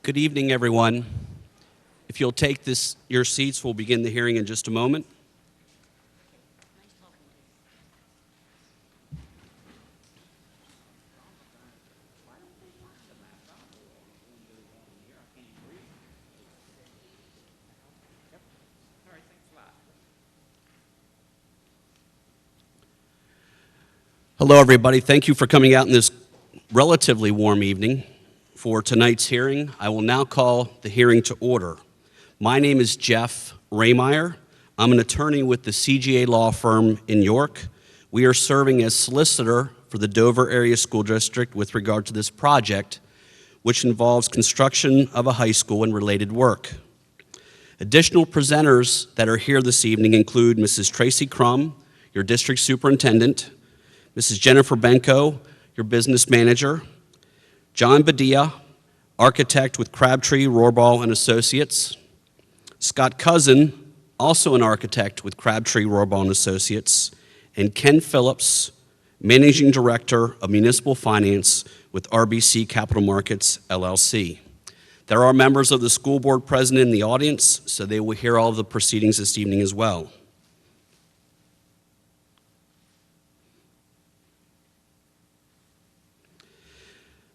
Good evening, everyone. If you'll take your seats, we'll begin the hearing in just a moment. Hello, everybody. Thank you for coming out in this relatively warm evening for tonight's hearing. I will now call the hearing to order. My name is Jeff Rehmeyer. I'm an attorney with the CGA law firm in York. We are serving as solicitor for the Dover Area School District with regard to this project, which involves construction of a high school and related work. Additional presenters that are here this evening include Mrs. Tracy Crum, your district superintendent, Mrs. Jennifer Benko, your business manager, John Badia, architect with Crabtree, Rohrbal & Associates, Scott Cousin, also an architect with Crabtree, Rohrbal & Associates, and Ken Phillips, managing director of municipal finance with RBC Capital Markets, LLC. There are members of the school board present in the audience, so they will hear all of the proceedings this evening as well.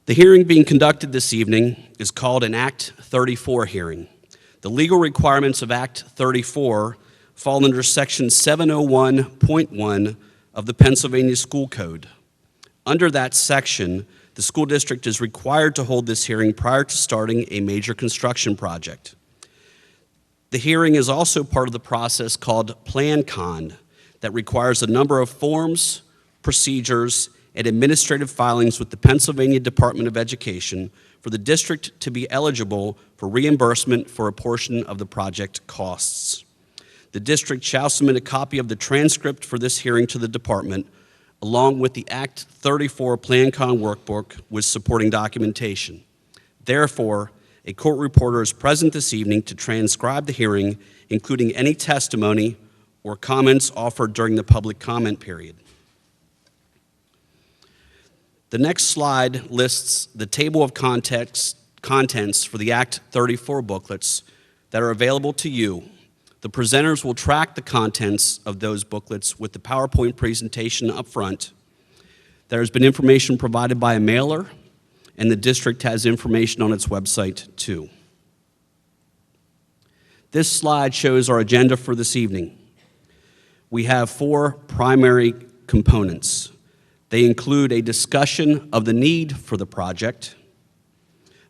The hearing being conducted this evening is called an Act 34 hearing. The legal requirements of Act 34 fall under Section 701.1 of the Pennsylvania School Code. Under that section, the school district is required to hold this hearing prior to starting a major construction project. The hearing is also part of the process called PlanCon that requires a number of forms, procedures, and administrative filings with the Pennsylvania Department of Education for the district to be eligible for reimbursement for a portion of the project costs. The district shall submit a copy of the transcript for this hearing to the department, along with the Act 34 PlanCon workbook with supporting documentation. Therefore, a court reporter is present this evening to transcribe the hearing, including any testimony or comments offered during the public comment period. The next slide lists the table of contents for the Act 34 booklets that are available to you. The presenters will track the contents of those booklets with the PowerPoint presentation up front. There has been information provided by a mailer, and the district has information on its website too. This slide shows our agenda for this evening. We have 4 primary components. They include a discussion of the need for the project,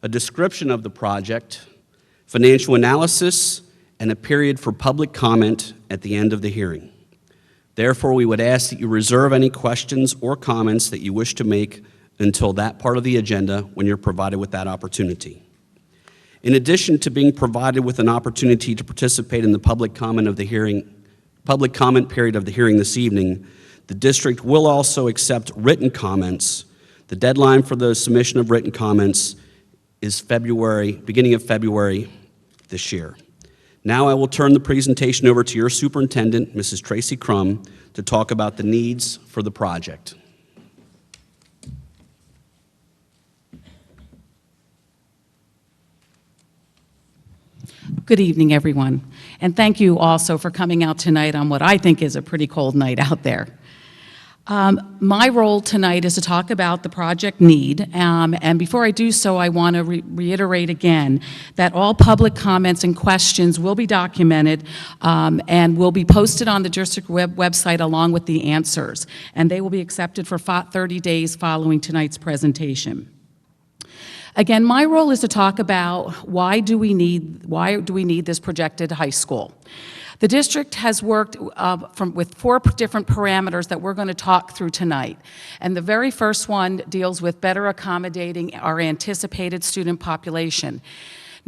a description of the project, financial analysis, and a period for public comment at the end of the hearing. Therefore, we would ask that you reserve any questions or comments that you wish to make until that part of the agenda when you're provided with that opportunity. In addition to being provided with an opportunity to participate in the public comment period of the hearing this evening, the district will also accept written comments. The deadline for the submission of written comments is beginning of February this year. Now I will turn the presentation over to your superintendent, Mrs. Tracy Crum, to talk about the needs for the project. Good evening, everyone. And thank you also for coming out tonight on what I think is a pretty cold night out there. My role tonight is to talk about the project need, and before I do so, I want to reiterate again that all public comments and questions will be documented and will be posted on the district website along with the answers, and they will be accepted for 30 days following tonight's presentation. Again, my role is to talk about why do we need this projected high school. The district has worked with 4 different parameters that we're going to talk through tonight. And the very first one deals with better accommodating our anticipated student population.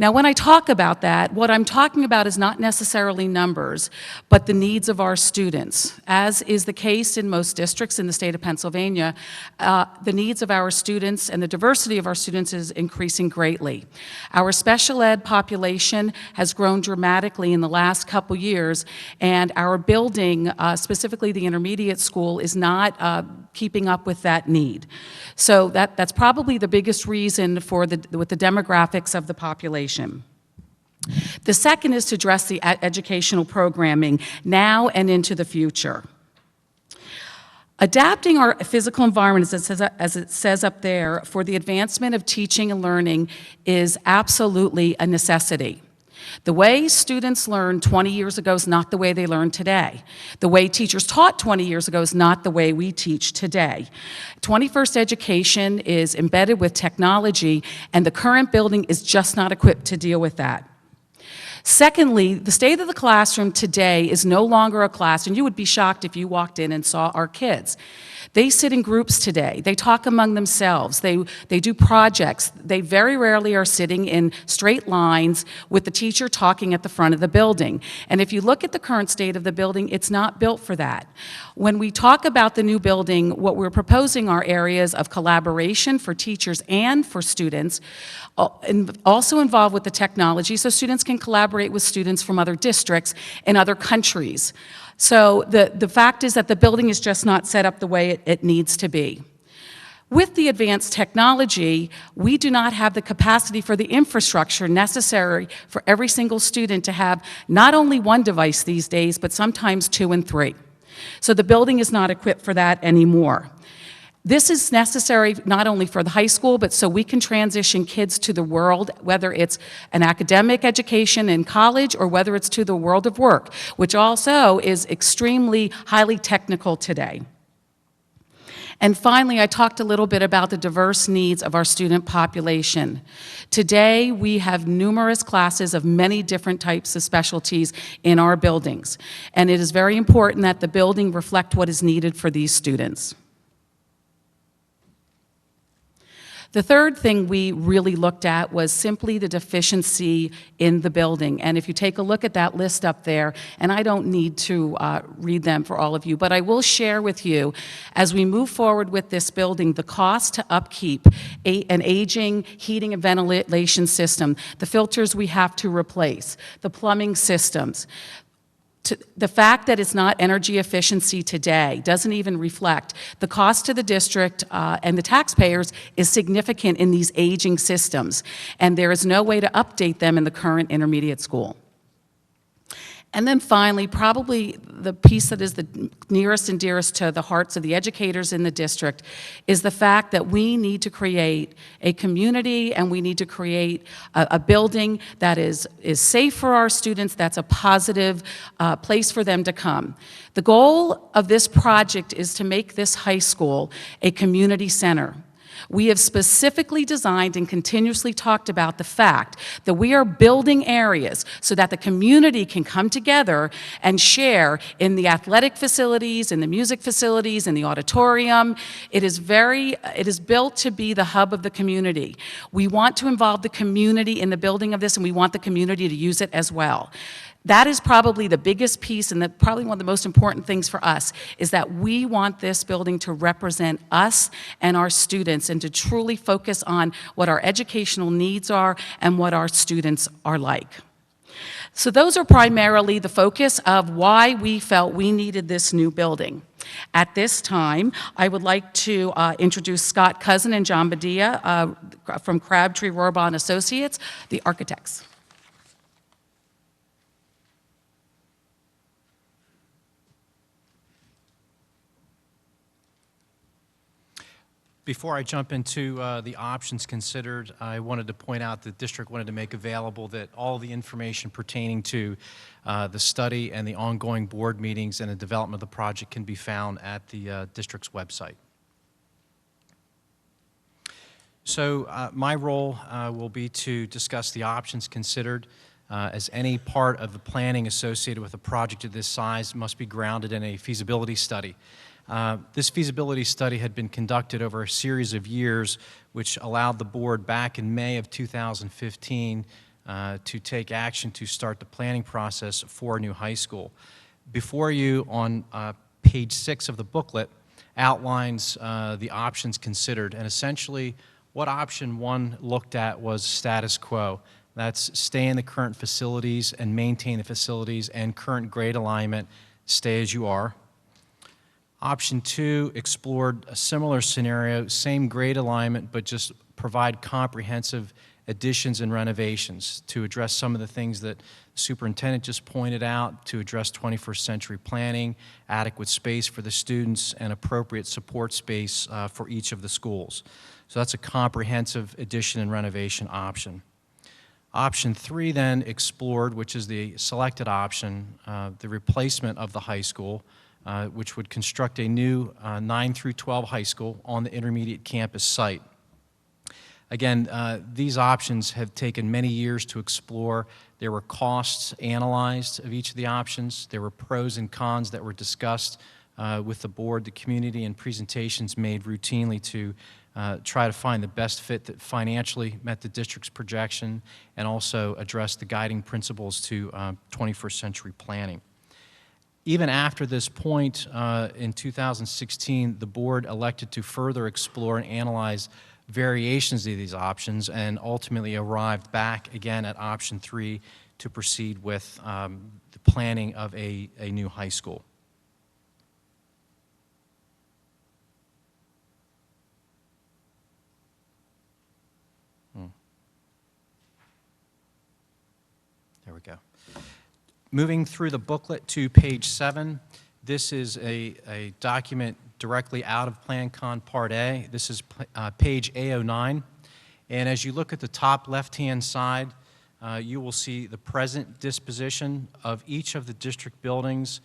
Now, when I talk about that, what I'm talking about is not necessarily numbers, but the needs of our students. As is the case in most districts in the state of Pennsylvania, the needs of our students and the diversity of our students is increasing greatly. Our special ed population has grown dramatically in the last couple years, and our building, specifically the intermediate school, is not keeping up with that need. So that's probably the biggest reason with the demographics of the population. The second is to address the educational programming now and into the future. Adapting our physical environment, as it says up there, for the advancement of teaching and learning is absolutely a necessity. The way students learned 20 years ago is not the way they learn today. The way teachers taught 20 years ago is not the way we teach today. 21st education is embedded with technology, and the current building is just not equipped to deal with that. Secondly, the state of the classroom today is no longer a classroom. You would be shocked if you walked in and saw our kids. They sit in groups today. They talk among themselves. They do projects. They very rarely are sitting in straight lines with the teacher talking at the front of the building. And if you look at the current state of the building, it's not built for that. When we talk about the new building, what we're proposing are areas of collaboration for teachers and for students, and also involved with the technology so students can collaborate with students from other districts in other countries. So the fact is that the building is just not set up the way it needs to be. With the advanced technology, we do not have the capacity for the infrastructure necessary for every single student to have not only one device these days, but sometimes 2 and 3. So the building is not equipped for that anymore. This is necessary not only for the high school, but so we can transition kids to the world, whether it's an academic education in college or whether it's to the world of work, which also is extremely highly technical today. And finally, I talked a little bit about the diverse needs of our student population. Today, we have numerous classes of many different types of specialties in our buildings, and it is very important that the building reflect what is needed for these students. The third thing we really looked at was simply the deficiency in the building. And if you take a look at that list up there, and I don't need to read them for all of you, but I will share with you, as we move forward with this building, the cost to upkeep an aging heating and ventilation system, the filters we have to replace, the plumbing systems. The fact that it's not energy efficiency today doesn't even reflect the cost to the district and the taxpayers is significant in these aging systems, and there is no way to update them in the current intermediate school. And then finally, probably the piece that is the nearest and dearest to the hearts of the educators in the district is the fact that we need to create a community and we need to create a building that is safe for our students, that's a positive place for them to come. The goal of this project is to make this high school a community center. We have specifically designed and continuously talked about the fact that we are building areas so that the community can come together and share in the athletic facilities, in the music facilities, in the auditorium. It is built to be the hub of the community. We want to involve the community in the building of this, and we want the community to use it as well. That is probably the biggest piece, and probably one of the most important things for us, is that we want this building to represent us and our students and to truly focus on what our educational needs are and what our students are like. So those are primarily the focus of why we felt we needed this new building. At this time, I would like to introduce Scott Cousin and John Badia from Crabtree Rohrbach Associates, the architects. Before I jump into the options considered, I wanted to point out that the district wanted to make available that all the information pertaining to the study and the ongoing board meetings and the development of the project can be found at the district's website. So my role will be to discuss the options considered, as any part of the planning associated with a project of this size must be grounded in a feasibility study. This feasibility study had been conducted over a series of years, which allowed the board back in May of 2015 to take action to start the planning process for a new high school. Before you on page 6 of the booklet outlines the options considered, and essentially what option 1 looked at was status quo. That's stay in the current facilities and maintain the facilities and current grade alignment, stay as you are. Option 2 explored a similar scenario, same grade alignment, but just provide comprehensive additions and renovations to address some of the things that the superintendent just pointed out, to address 21st century planning, adequate space for the students, and appropriate support space for each of the schools. So that's a comprehensive addition and renovation option. Option 3 then explored, which is the selected option, the replacement of the high school, which would construct a new 9 through 12 high school on the intermediate campus site. Again, these options have taken many years to explore. There were costs analyzed of each of the options. There were pros and cons that were discussed with the board, the community, and presentations made routinely to try to find the best fit that financially met the district's projection and also address the guiding principles to 21st century planning. Even after this point in 2016, the board elected to further explore and analyze variations of these options and ultimately arrived back again at option 3 to proceed with the planning of a new high school. There we go. Moving through the booklet to page 7, this is a document directly out of PlanCon Part A. This is page A09. And as you look at the top left-hand side, you will see the present disposition of each of the district buildings,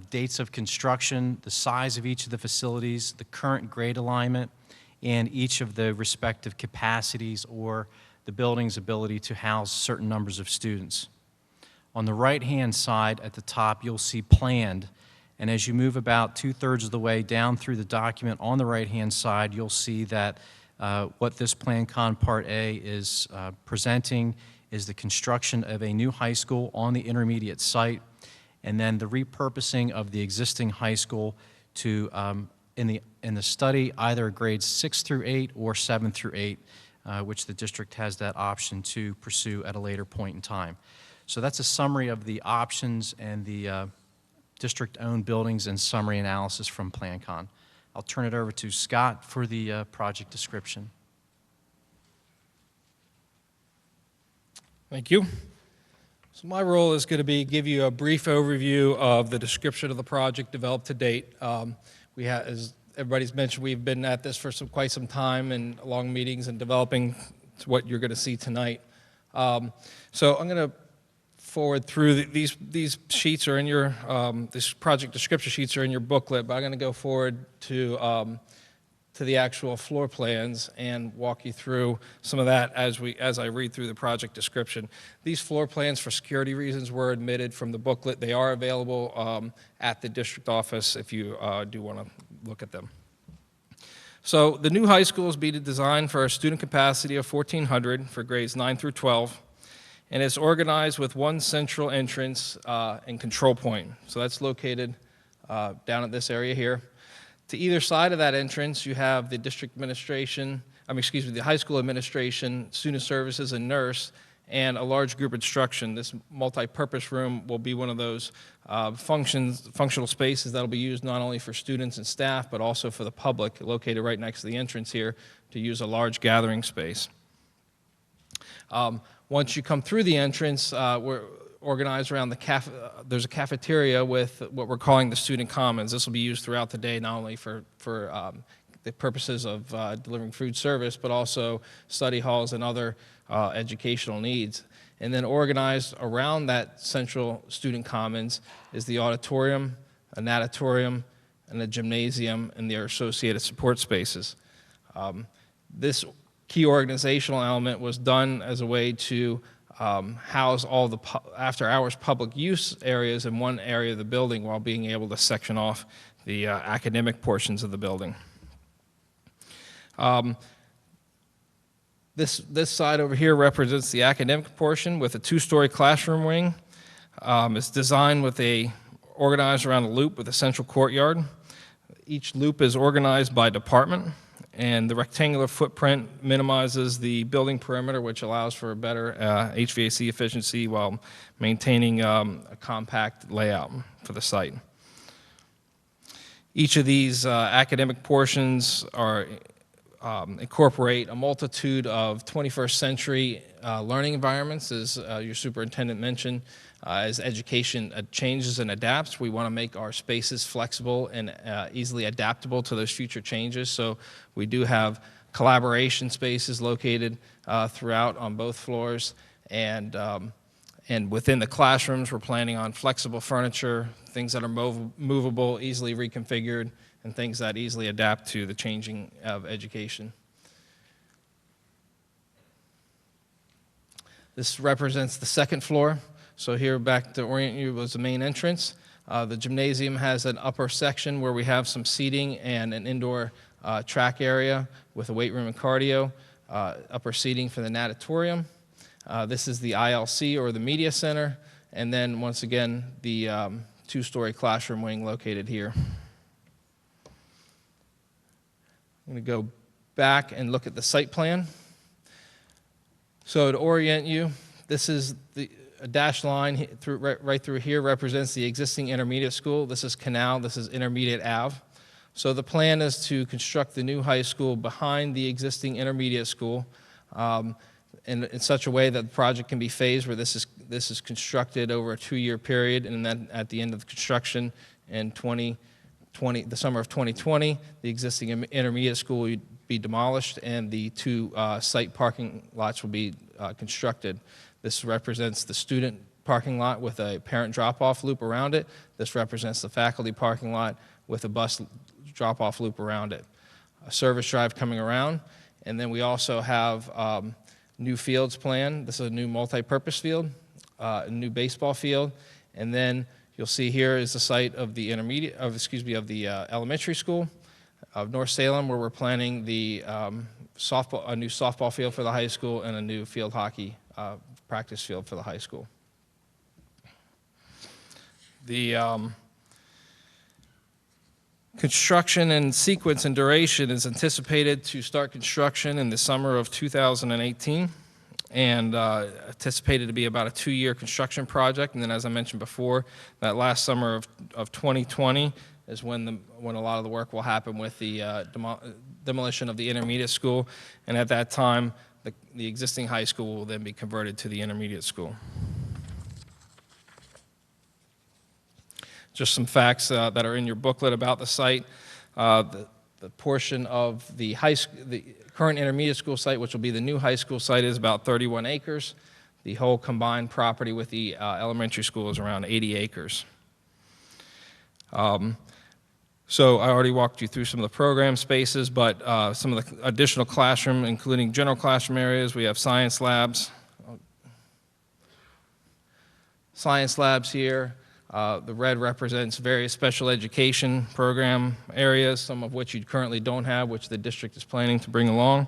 dates of construction, the size of each of the facilities, the current grade alignment, and each of the respective capacities or the building's ability to house certain numbers of students. On the right-hand side at the top, you'll see planned. And as you move about 2/3 of the way down through the document on the right-hand side, you'll see that what this PlanCon Part A is presenting is the construction of a new high school on the intermediate site, and then the repurposing of the existing high school to, in the study, either grades 6 through 8 or 7 through 8, which the district has that option to pursue at a later point in time. So that's a summary of the options and the district-owned buildings and summary analysis from PlanCon. I'll turn it over to Scott for the project description. Thank you. So my role is going to be give you a brief overview of the description of the project developed to date. As everybody's mentioned, we've been at this for quite some time and long meetings and developing to what you're going to see tonight. So I'm going to forward through these sheets are in your this project description sheets are in your booklet, but I'm going to go forward to the actual floor plans and walk you through some of that as I read through the project description. These floor plans, for security reasons, were omitted from the booklet. They are available at the district office if you do want to look at them. So the new high school is being designed for a student capacity of 1,400 for grades 9 through 12. And it's organized with one central entrance and control point. So that's located down at this area here. To either side of that entrance, you have the district administration, the high school administration, student services, and nurse, and a large group instruction. This multi-purpose room will be one of those functional spaces that will be used not only for students and staff, but also for the public, located right next to the entrance here to use a large gathering space. Once you come through the entrance, we're organized around there's a cafeteria with what we're calling the student commons. This will be used throughout the day, not only for the purposes of delivering food service, but also study halls and other educational needs. And then organized around that central student commons is the auditorium, a natatorium, and a gymnasium, and their associated support spaces. This key organizational element was done as a way to house all the after-hours public use areas in one area of the building while being able to section off the academic portions of the building. The This side over here represents the academic portion with a 2-story classroom wing. It's designed organized around a loop with a central courtyard. Each loop is organized by department, and the rectangular footprint minimizes the building perimeter, which allows for a better HVAC efficiency while maintaining a compact layout for the site. Each of these academic portions incorporate a multitude of 21st century learning environments, as your superintendent mentioned. As education changes and adapts, we want to make our spaces flexible and easily adaptable to those future changes. So we do have collaboration spaces located throughout on both floors, and within the classrooms, we're planning on flexible furniture, things that are movable, easily reconfigured, and things that easily adapt to the changing of education. This represents the second floor. So here, back to orient you, was the main entrance. The gymnasium has an upper section where we have some seating and an indoor track area with a weight room and cardio, upper seating for the natatorium. This is the ILC, or the media center, and then once again the 2-story classroom wing located here. I'm going to go back and look at the site plan. So to orient you, this is a dashed line right through here represents the existing intermediate school. This is Canal, this is Intermediate Ave. So the plan is to construct the new high school behind the existing intermediate school in such a way that the project can be phased, where this is constructed over a 2-year period, and then at the end of the construction in the summer of 2020, the existing intermediate school will be demolished and the 2 site parking lots will be constructed. This represents the student parking lot with a parent drop-off loop around it. This represents the faculty parking lot with a bus drop-off loop around it. A service drive coming around, and then we also have new fields planned. This is a new multi-purpose field, a new baseball field, and then you'll see here is the site of the elementary school of North Salem, where we're planning the a new softball field for the high school and a new field hockey practice field for the high school. The construction and sequence and duration is anticipated to start construction in the summer of 2018, and anticipated to be about a 2-year construction project. And then, as I mentioned before, that last summer of 2020 is when a lot of the work will happen with the demolition of the intermediate school, and at that time, the existing high school will then be converted to the intermediate school. Just some facts that are in your booklet about the site. The portion of the current intermediate school site, which will be the new high school site, is about 31 acres. The whole combined property with the elementary school is around 80 acres. So I already walked you through some of the program spaces, but some of the additional classroom, including general classroom areas, we have science labs. Science labs here. The red represents various special education program areas, some of which you currently don't have, which the district is planning to bring along.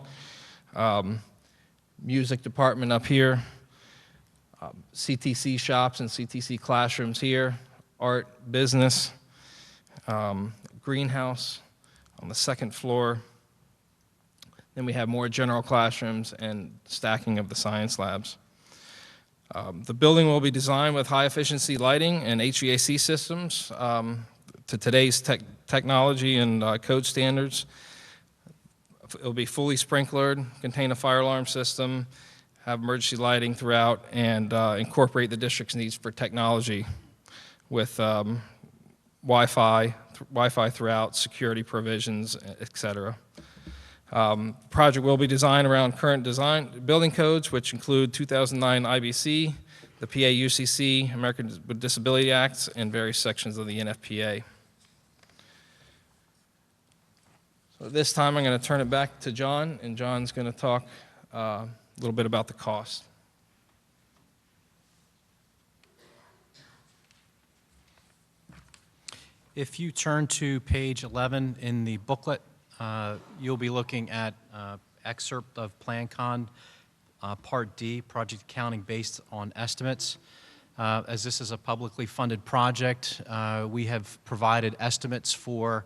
Music department up here. CTC shops and CTC classrooms here. Art, business. Greenhouse on the second floor. Then we have more general classrooms and stacking of the science labs. The building will be designed with high-efficiency lighting and HVAC systems to today's technology and code standards. It will be fully sprinklered, contain a fire alarm system, have emergency lighting throughout, and incorporate the district's needs for technology with Wi-Fi throughout, security provisions, etc. Project will be designed around current design building codes, which include 2009 IBC, the PA UCC, Americans with Disability Acts, and various sections of the NFPA. So this time I'm going to turn it back to John, and John's going to talk a little bit about the cost. If you turn to page 11 in the booklet, you'll be looking at excerpt of PlanCon Part D, project accounting based on estimates. As this is a publicly funded project, we have provided estimates for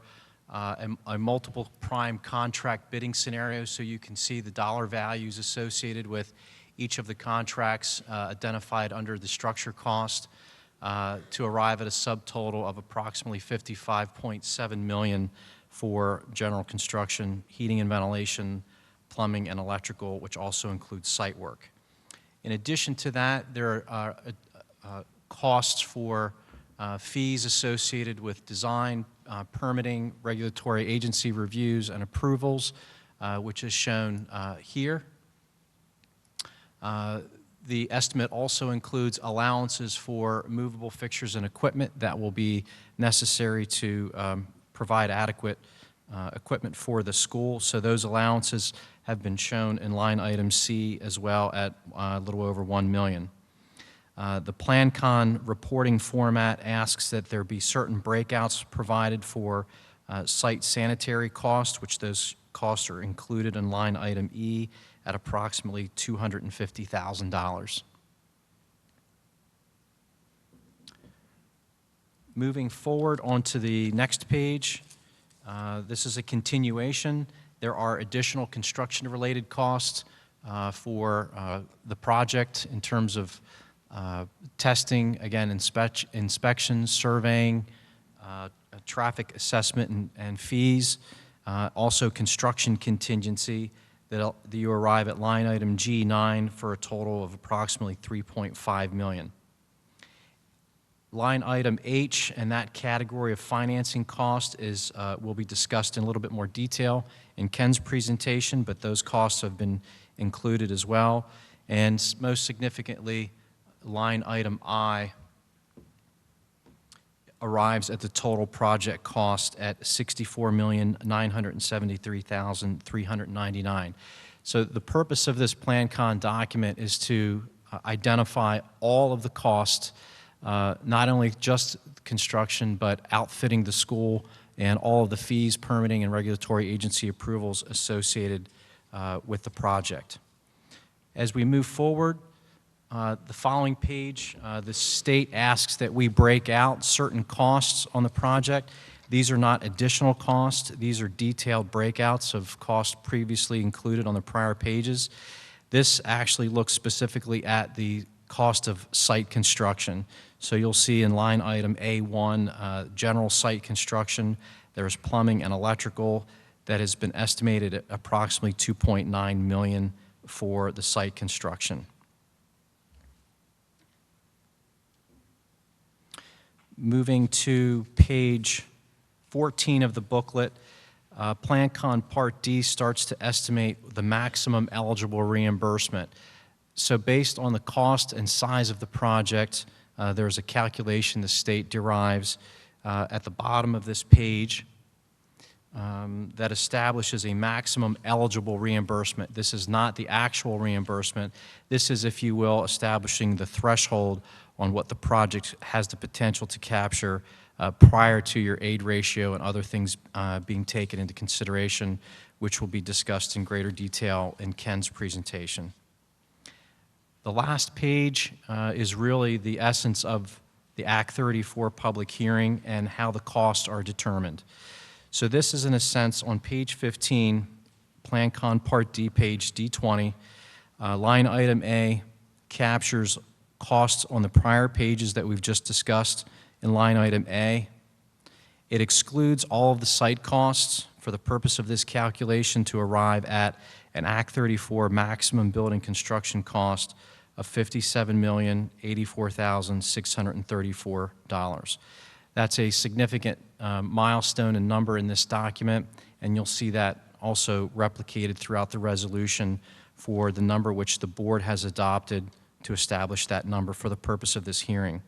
a multiple prime contract bidding scenario, so you can see the dollar values associated with each of the contracts identified under the structure cost to arrive at a subtotal of approximately $55.7 million for general construction, heating and ventilation, plumbing, and electrical, which also includes site work. In addition to that, there are costs for fees associated with design, permitting, regulatory agency reviews, and approvals, which is shown here. The estimate also includes allowances for movable fixtures and equipment that will be necessary to provide adequate equipment for the school. So those allowances have been shown in line item C as well at a little over $1 million. The PlanCon reporting format asks that there be certain breakouts provided for site sanitary costs, which those costs are included in line item E at approximately $250,000. Moving forward onto the next page, this is a continuation. There are additional construction-related costs for the project in terms of testing, again, inspections, surveying, traffic assessment and fees, also construction contingency that you arrive at line item G9 for a total of approximately $3.5 million. Line item H and that category of financing cost will be discussed in a little bit more detail in Ken's presentation, but those costs have been included as well. And most significantly, line item I arrives at the total project cost at $64,973,399. So the purpose of this PlanCon document is to identify all of the costs, not only just construction, but outfitting the school and all of the fees, permitting, and regulatory agency approvals associated with the project. As we move forward, the following page, the state asks that we break out certain costs on the project. These are not additional costs. These are detailed breakouts of costs previously included on the prior pages. This actually looks specifically at the cost of site construction. So you'll see in line item A1, general site construction, there's plumbing and electrical that has been estimated at approximately $2.9 million for the site construction. Moving to page 14 of the booklet, PlanCon Part D starts to estimate the maximum eligible reimbursement. So based on the cost and size of the project, there's a calculation the state derives at the bottom of this page that establishes a maximum eligible reimbursement. This is not the actual reimbursement. This is, if you will, establishing the threshold on what the project has the potential to capture prior to your aid ratio and other things being taken into consideration, which will be discussed in greater detail in Ken's presentation. The last page is really the essence of the Act 34 public hearing and how the costs are determined. So this is, in a sense, on page 15, PlanCon Part D, page D20, line item A captures costs on the prior pages that we've just discussed in line item A. It excludes all of the site costs for the purpose of this calculation to arrive at an Act 34 maximum building construction cost of $57,084,634. That's a significant milestone and number in this document, and you'll see that also replicated throughout the resolution for the number which the board has adopted to establish that number for the purpose of this hearing.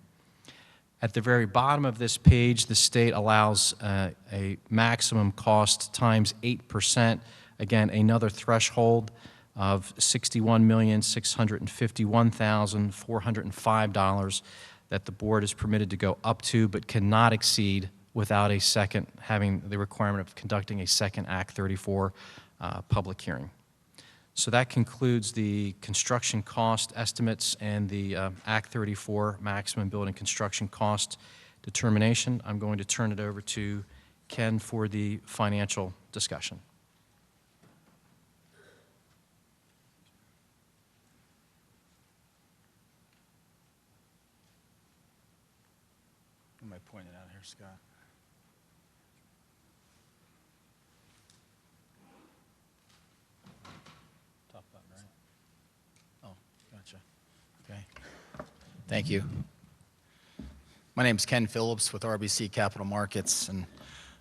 At the very bottom of this page, the state allows a maximum cost times 8%, again, another threshold of $61,651,405 that the board is permitted to go up to but cannot exceed without having the requirement of conducting a second Act 34 public hearing. So that concludes the construction cost estimates and the Act 34 maximum building construction cost determination. I'm going to turn it over to Ken for the financial discussion. Am I pointing out here, Scott? Top button, right? Oh, gotcha. Okay. Thank you. My name's Ken Phillips with RBC Capital Markets, and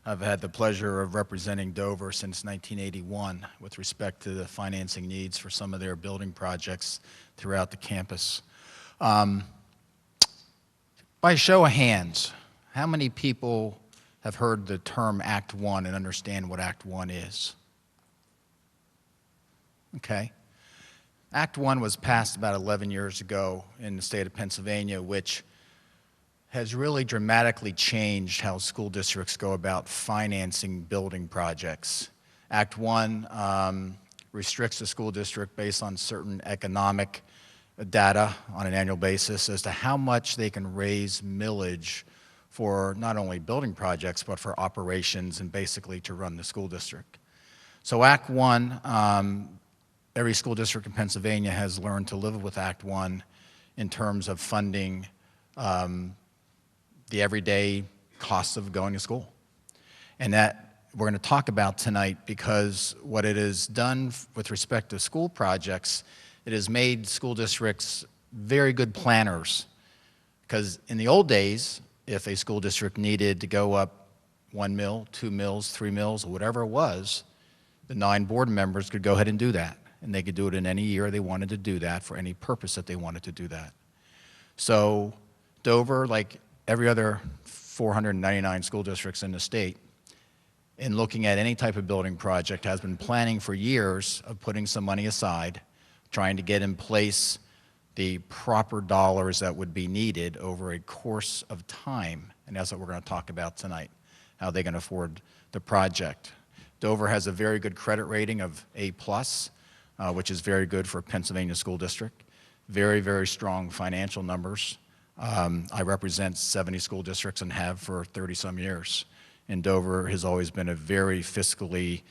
I've had the pleasure of representing Dover since 1981 with respect to the financing needs for some of their building projects throughout the campus. By show of hands, how many people have heard the term Act One and understand what Act One is? Okay. Act One was passed about 11 years ago in the state of Pennsylvania, which has really dramatically changed how school districts go about financing building projects. Act One restricts the school district based on certain economic data on an annual basis as to how much they can raise millage for not only building projects, but for operations and basically to run the school district. So Act One, every school district in Pennsylvania has learned to live with Act One in terms of funding the everyday costs of going to school. And that we're going to talk about tonight because what it has done with respect to school projects, it has made school districts very good planners. Because in the old days, if a school district needed to go up 1 mill, 2 mills, 3 mills, or whatever it was, the 9 board members could go ahead and do that. And they could do it in any year they wanted to do that for any purpose that they wanted to do that. So Dover, like every other 499 school districts in the state, in looking at any type of building project, has been planning for years of putting some money aside, trying to get in place the proper dollars that would be needed over a course of time. And that's what we're going to talk about tonight, how they can afford the project. Dover has a very good credit rating of A+, which is very good for a Pennsylvania school district. Very, very strong financial numbers. I represent 70 school districts and have for 30-some years. And Dover has always been a very fiscally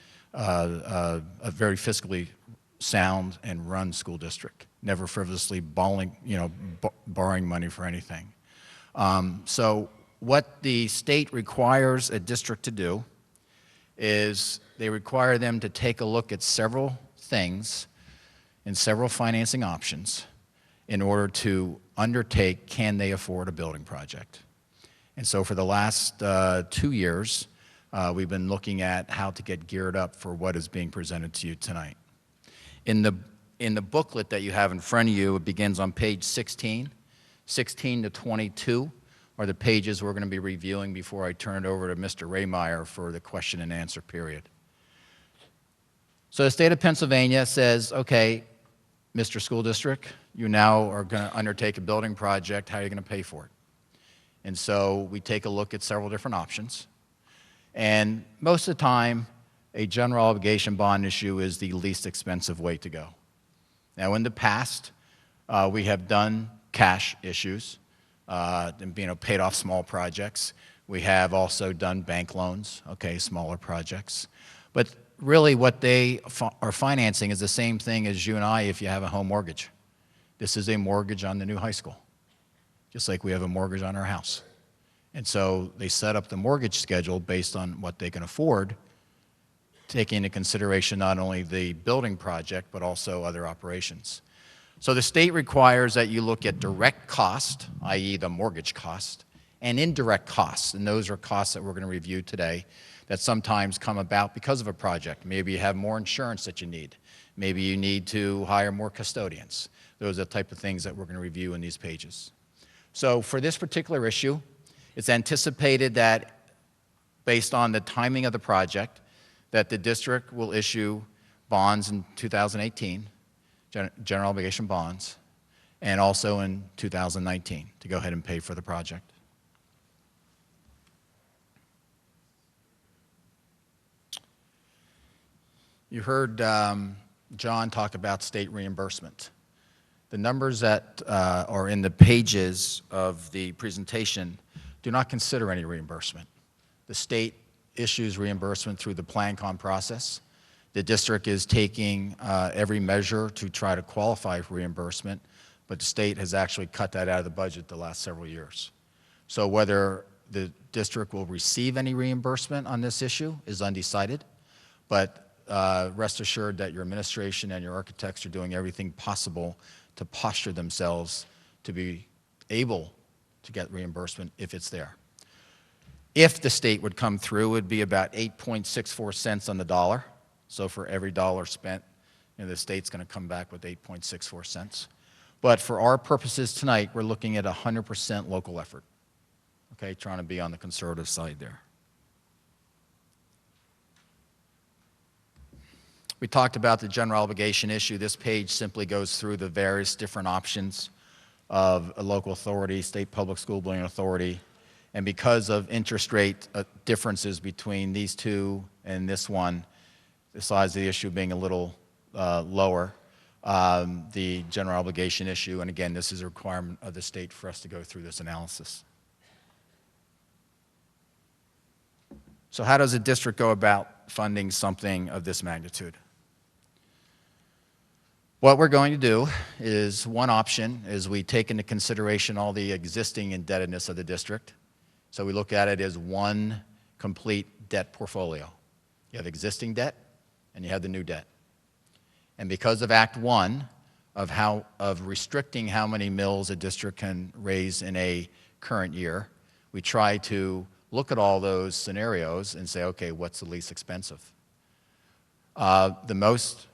sound and run school district, never frivolously borrowing money for anything. So what the state requires a district to do is they require them to take a look at several things and several financing options in order to undertake, can they afford a building project? And so for the last 2 years, we've been looking at how to get geared up for what is being presented to you tonight. In the booklet that you have in front of you, it begins on page 16. 16 to 22 are the pages we're going to be reviewing before I turn it over to Mr. Raymeyer for the question and answer period. So the state of Pennsylvania says, okay, Mr. School District, you now are going to undertake a building project. How are you going to pay for it? And so we take a look at several different options. And most of the time, a general obligation bond issue is the least expensive way to go. Now, in the past, we have done cash issues and paid off small projects. We have also done bank loans, okay, smaller projects. But really what they are financing is the same thing as you and I if you have a home mortgage. This is a mortgage on the new high school, just like we have a mortgage on our house. And so they set up the mortgage schedule based on what they can afford, taking into consideration not only the building project, but also other operations. So the state requires that you look at direct cost, i.e. the mortgage cost, and indirect costs. And those are costs that we're going to review today that sometimes come about because of a project. Maybe you have more insurance that you need. Maybe you need to hire more custodians. Those are the type of things that we're going to review in these pages. So for this particular issue, it's anticipated that based on the timing of the project, that the district will issue bonds in 2018, general obligation bonds, and also in 2019 to go ahead and pay for the project. You heard the John talk about state reimbursement. The numbers that are in the pages of the presentation do not consider any reimbursement. The state issues reimbursement through the PlanCom process. The district is taking every measure to try to qualify for reimbursement, but the state has actually cut that out of the budget the last several years. So whether the district will receive any reimbursement on this issue is undecided, but rest assured that your administration and your architects are doing everything possible to posture themselves to be able to get reimbursement if it's there. If the state would come through, it would be about 8.64 cents on the dollar. So for every dollar spent, the state's going to come back with 8.64 cents. But for our purposes tonight, we're looking at 100% local effort. Okay, trying to be on the conservative side there. We talked about the general obligation issue. This page simply goes through the various different options of a local authority, state public school building authority. And because of interest rate differences between these two and this one, the size of the issue being a little lower, the general obligation issue, and again, this is a requirement of the state for us to go through this analysis. So how does a district go about funding something of this magnitude? What we're going to do is, one option is we take into consideration all the existing indebtedness of the district. So we look at it as one complete debt portfolio. You have existing debt and you have the new debt. And because of Act 1 of restricting how many mills a district can raise in a current year, we try to look at all those scenarios and say, okay, what's the least expensive? The most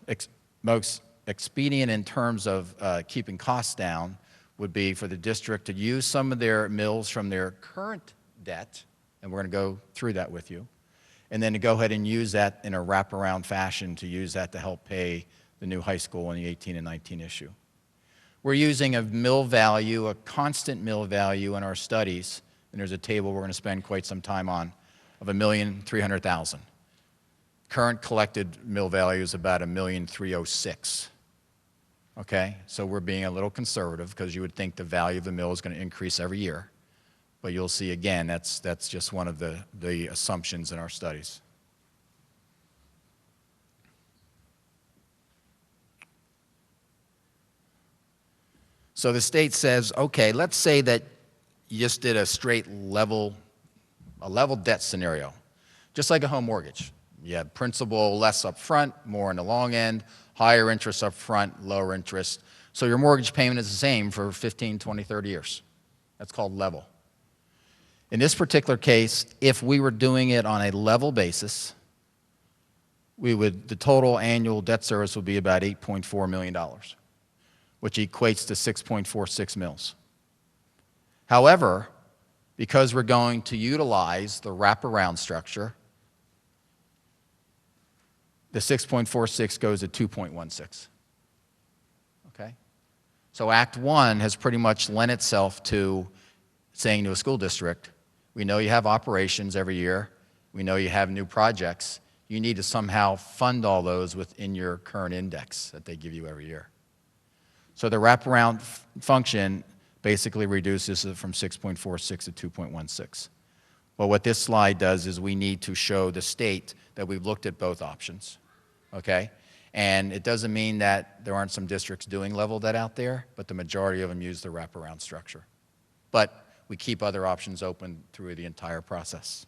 expedient in terms of keeping costs down would be for the district to use some of their mills from their current debt, and we're going to go through that with you, and then to go ahead and use that in a wraparound fashion to use that to help pay the new high school and the 18 and 19 issue. We're using a mill value, a constant mill value in our studies, and there's a table we're going to spend quite some time on, of $1,300,000. Current collected mill value is about $1,306,000. Okay, so we're being a little conservative because you would think the value of the mill is going to increase every year. But you'll see again, that's just one of the assumptions in our studies. So the state says, okay, let's say that you just did a straight level debt scenario, just like a home mortgage. You have principal less up front, more in the long end, higher interest up front, lower interest. So your mortgage payment is the same for 15, 20, 30 years. That's called level. In this particular case, if we were doing it on a level basis, the total annual debt service would be about $8.4 million, which equates to 6.46 mils. However, because we're going to utilize the wraparound structure, the 6.46 goes to 2.16. Okay? So Act 1 has pretty much lent itself to saying to a school district, we know you have operations every year, we know you have new projects, you need to somehow fund all those within your current index that they give you every year. So the wraparound function basically reduces it from 6.46 to 2.16. Well, what this slide does is we need to show the state that we've looked at both options, okay? And it doesn't mean that there aren't some districts doing level debt out there, but the majority of them use the wraparound structure. But we keep other options open through the entire process.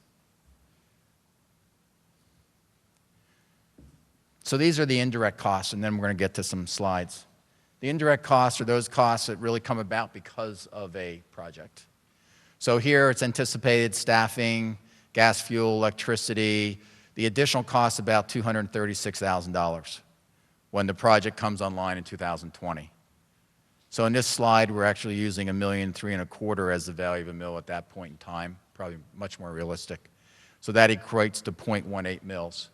So these are the indirect costs, and then we're going to get to some slides. The indirect costs are those costs that really come about because of a project. So here it's anticipated staffing, gas, fuel, electricity. The additional cost about $236,000 when the project comes online in 2020. So in this slide, we're actually using $1,325,000 as the value of a mill at that point in time, probably much more realistic. So that equates to 0.18 mils,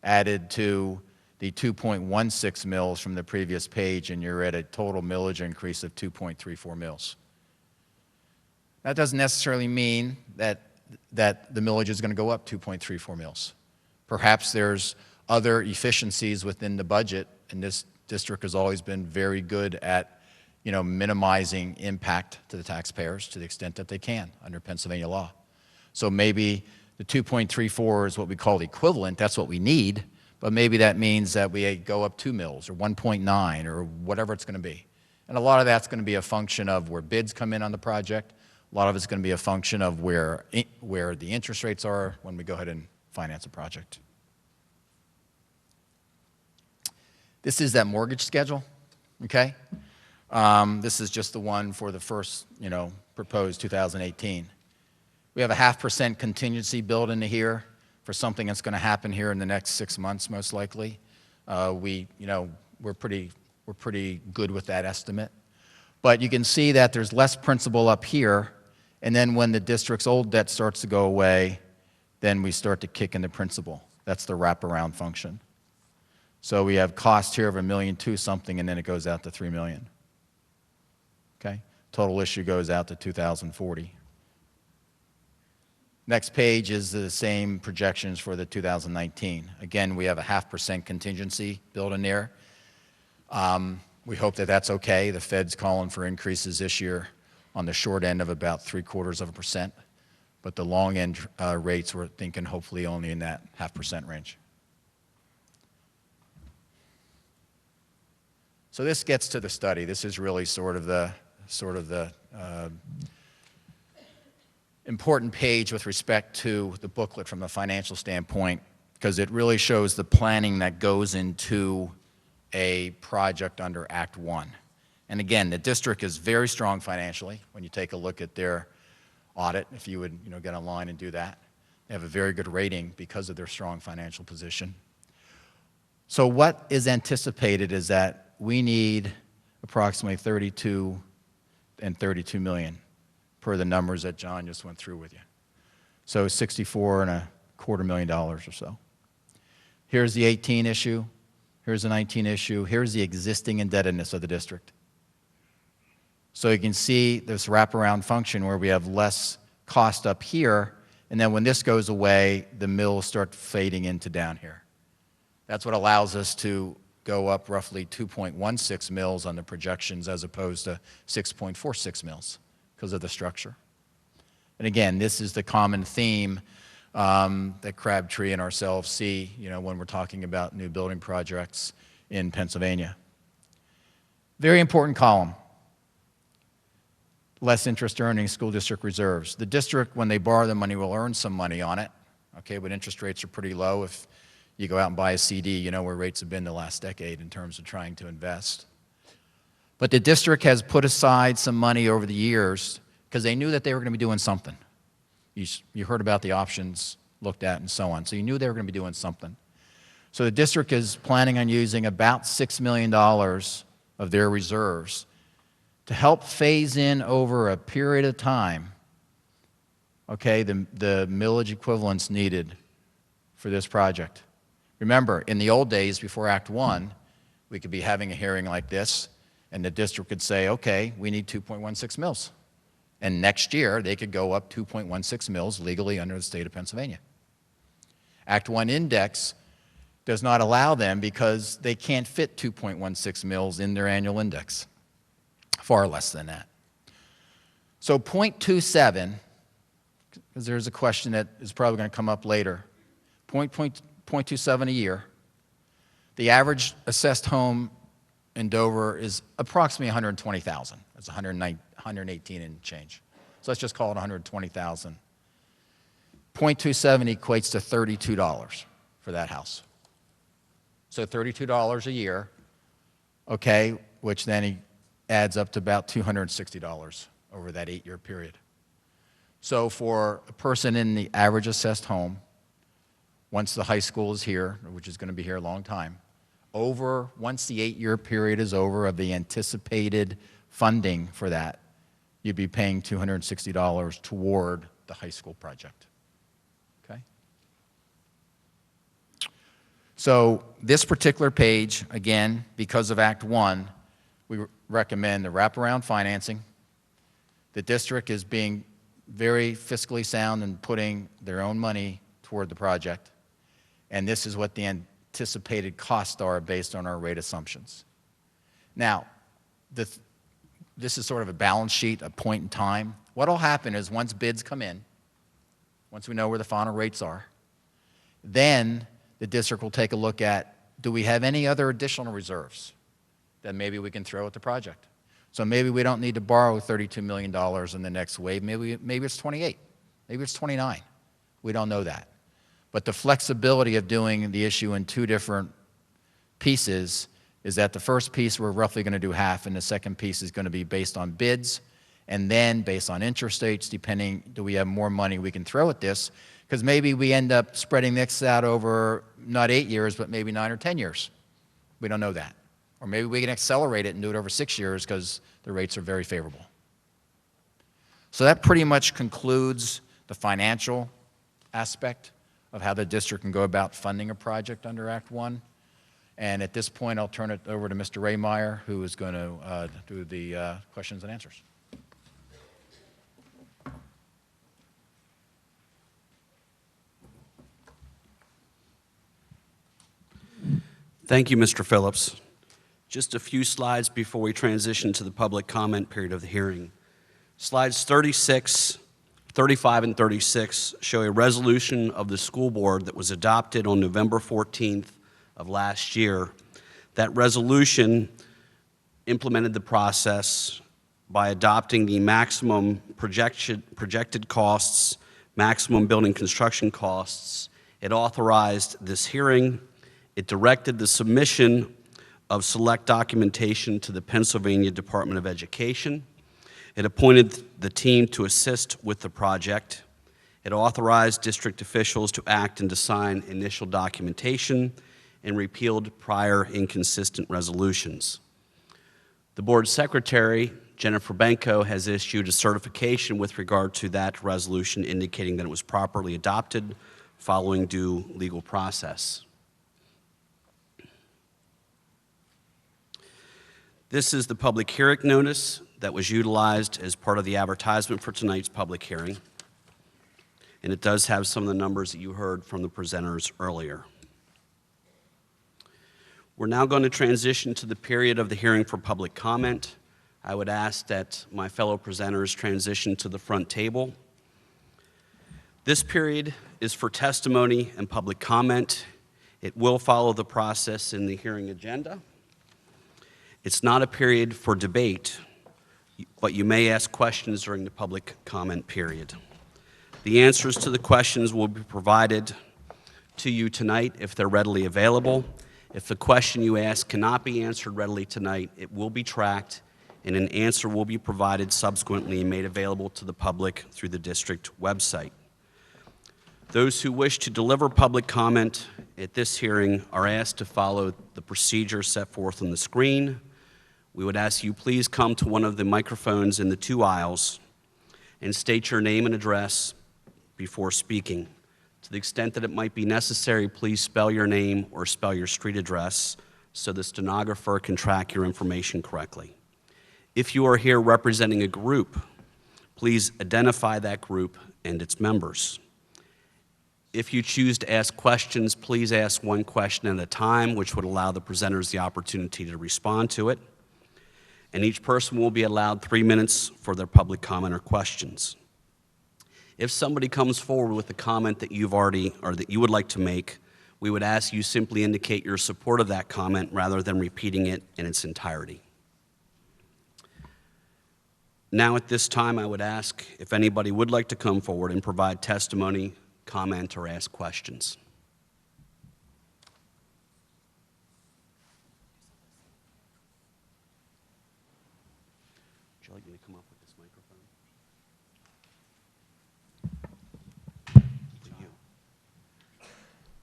added to the 2.16 mils from the previous page, and you're at a total millage increase of 2.34 mils. That doesn't necessarily mean that the millage is going to go up 2.34 mils. Perhaps there's other efficiencies within the budget and this district has always been very good at, minimizing impact to the taxpayers to the extent that they can under Pennsylvania law. So maybe the 2.34 is what we call the equivalent, that's what we need, but maybe that means that we go up 2 mils or 1.9 or whatever it's going to be. And a lot of that's going to be a function of where bids come in on the project. A lot of it's going to be a function of where the interest rates are when we go ahead and finance a project. This is that mortgage schedule, okay? This is just the one for the first, proposed 2018. We have a 0.5% contingency built into here for something that's going to happen here in the next 6 months, most likely. We're pretty good with that estimate. But you can see that there's less principal up here, and then when the district's old debt starts to go away, then we start to kick in the principal. That's the wraparound function. So we have cost here of $1.2 million something, and then it goes out to $3 million. Okay? Total issue goes out to 2040. Next page is the same projections for the 2019. Again, we have a 0.5% contingency built in there. We hope that that's okay. The Fed's calling for increases this year on the short end of about 0.75%, but the long end rates we're thinking hopefully only in that 0.5% range. So this gets to the study. This is really sort of the important page with respect to the booklet from a financial standpoint, because it really shows the planning that goes into a project under Act 1. And again, the district is very strong financially when you take a look at their audit, if you would get online and do that. They have a very good rating because of their strong financial position. So what is anticipated is that we need approximately 32 and 32 million per the numbers that John just went through with you. So $64.25 million or so. Here's the 18 issue. Here's the 19 issue. Here's the existing indebtedness of the district. So you can see this wraparound function where we have less cost up here, and then when this goes away, the mills start fading into down here. That's what allows us to go up roughly 2.16 mils on the projections as opposed to 6.46 mils because of the structure. And again, this is the common theme that Crabtree and ourselves see, when we're talking about new building projects in Pennsylvania. Very important column. Less interest earning school district reserves. The district, when they borrow the money, will earn some money on it, okay, but interest rates are pretty low. If you go out and buy a CD, you know where rates have been the last decade in terms of trying to invest. But the district has put aside some money over the years because they knew that they were going to be doing something. You heard about the options looked at and so on, so you knew they were going to be doing something. So the district is planning on using about $6 million of their reserves to help phase in over a period of time, okay, the millage equivalents needed for this project. Remember, in the old days before Act 1, we could be having a hearing like this, and the district could say, okay, we need 2.16 mils. And next year, they could go up 2.16 mils legally under the state of Pennsylvania. Act 1 index does not allow them because they can't fit 2.16 mils in their annual index. Far less than that. So 0.27, because there's a question that is probably going to come up later, 0.27 a year. The average assessed home in Dover is approximately 120,000. It's 118 and change. So let's just call it 120,000. 0.27 equates to $32 for that house. So $32 a year, okay, which then adds up to about $260 over that 8-year period. So for a person in the average assessed home, once the high school is here, which is going to be here a long time, once the 8-year period is over of the anticipated funding for that, you'd be paying $260 toward the high school project. Okay? So this particular page, again, because of Act 1, we recommend the wraparound financing. The district is being very fiscally sound and putting their own money toward the project. And this is what the anticipated costs are based on our rate assumptions. Now, this is sort of a balance sheet, a point in time. What will happen is once bids come in, once we know where the final rates are, then the district will take a look at, do we have any other additional reserves that maybe we can throw at the project? So maybe we don't need to borrow $32 million in the next wave. Maybe it's 28. Maybe it's 29. We don't know that. But the flexibility of doing the issue in two different pieces is that the first piece we're roughly going to do half, and the second piece is going to be based on bids, and then based on interest rates, depending, do we have more money we can throw at this? Because maybe we end up spreading this out over not 8 years, but maybe 9 or 10 years. We don't know that. Or maybe we can accelerate it and do it over 6 years because the rates are very favorable. So that pretty much concludes the financial aspect of how the district can go about funding a project under Act 1. And at this point, I'll turn it over to Mr. Raymeyer, who is going to do the questions and answers. Thank you, Mr. Phillips. Just a few slides before we transition to the public comment period of the hearing. Slides 36, 35, and 36 show a resolution of the school board that was adopted on November 14th of last year. That resolution implemented the process by adopting the maximum projected costs, maximum building construction costs. It authorized this hearing. It directed the submission of select documentation to the Pennsylvania Department of Education. It appointed the team to assist with the project. It authorized district officials to act and to sign initial documentation and repealed prior inconsistent resolutions. The board secretary, Jennifer Benko, has issued a certification with regard to that resolution indicating that it was properly adopted following due legal process. This is the public hearing notice that was utilized as part of the advertisement for tonight's public hearing. And it does have some of the numbers that you heard from the presenters earlier. We're now going to transition to the period of the hearing for public comment. I would ask that my fellow presenters transition to the front table. This period is for testimony and public comment. It will follow the process in the hearing agenda. It's not a period for debate, but you may ask questions during the public comment period. The answers to the questions will be provided to you tonight if they're readily available. If the question you ask cannot be answered readily tonight, it will be tracked and an answer will be provided subsequently and made available to the public through the district website. Those who wish to deliver public comment at this hearing are asked to follow the procedure set forth on the screen. We would ask you please come to one of the microphones in the two aisles and state your name and address before speaking. To the extent that it might be necessary, please spell your name or spell your street address so the stenographer can track your information correctly. If you are here representing a group, please identify that group and its members. If you choose to ask questions, please ask one question at a time, which would allow the presenters the opportunity to respond to it. And each person will be allowed 3 minutes for their public comment or questions. If somebody comes forward with a comment that you've already, or that you would like to make, we would ask you simply indicate your support of that comment rather than repeating it in its entirety. Now at this time, I would ask if anybody would like to come forward and provide testimony, comment, or ask questions. Would you like me to come up with this microphone?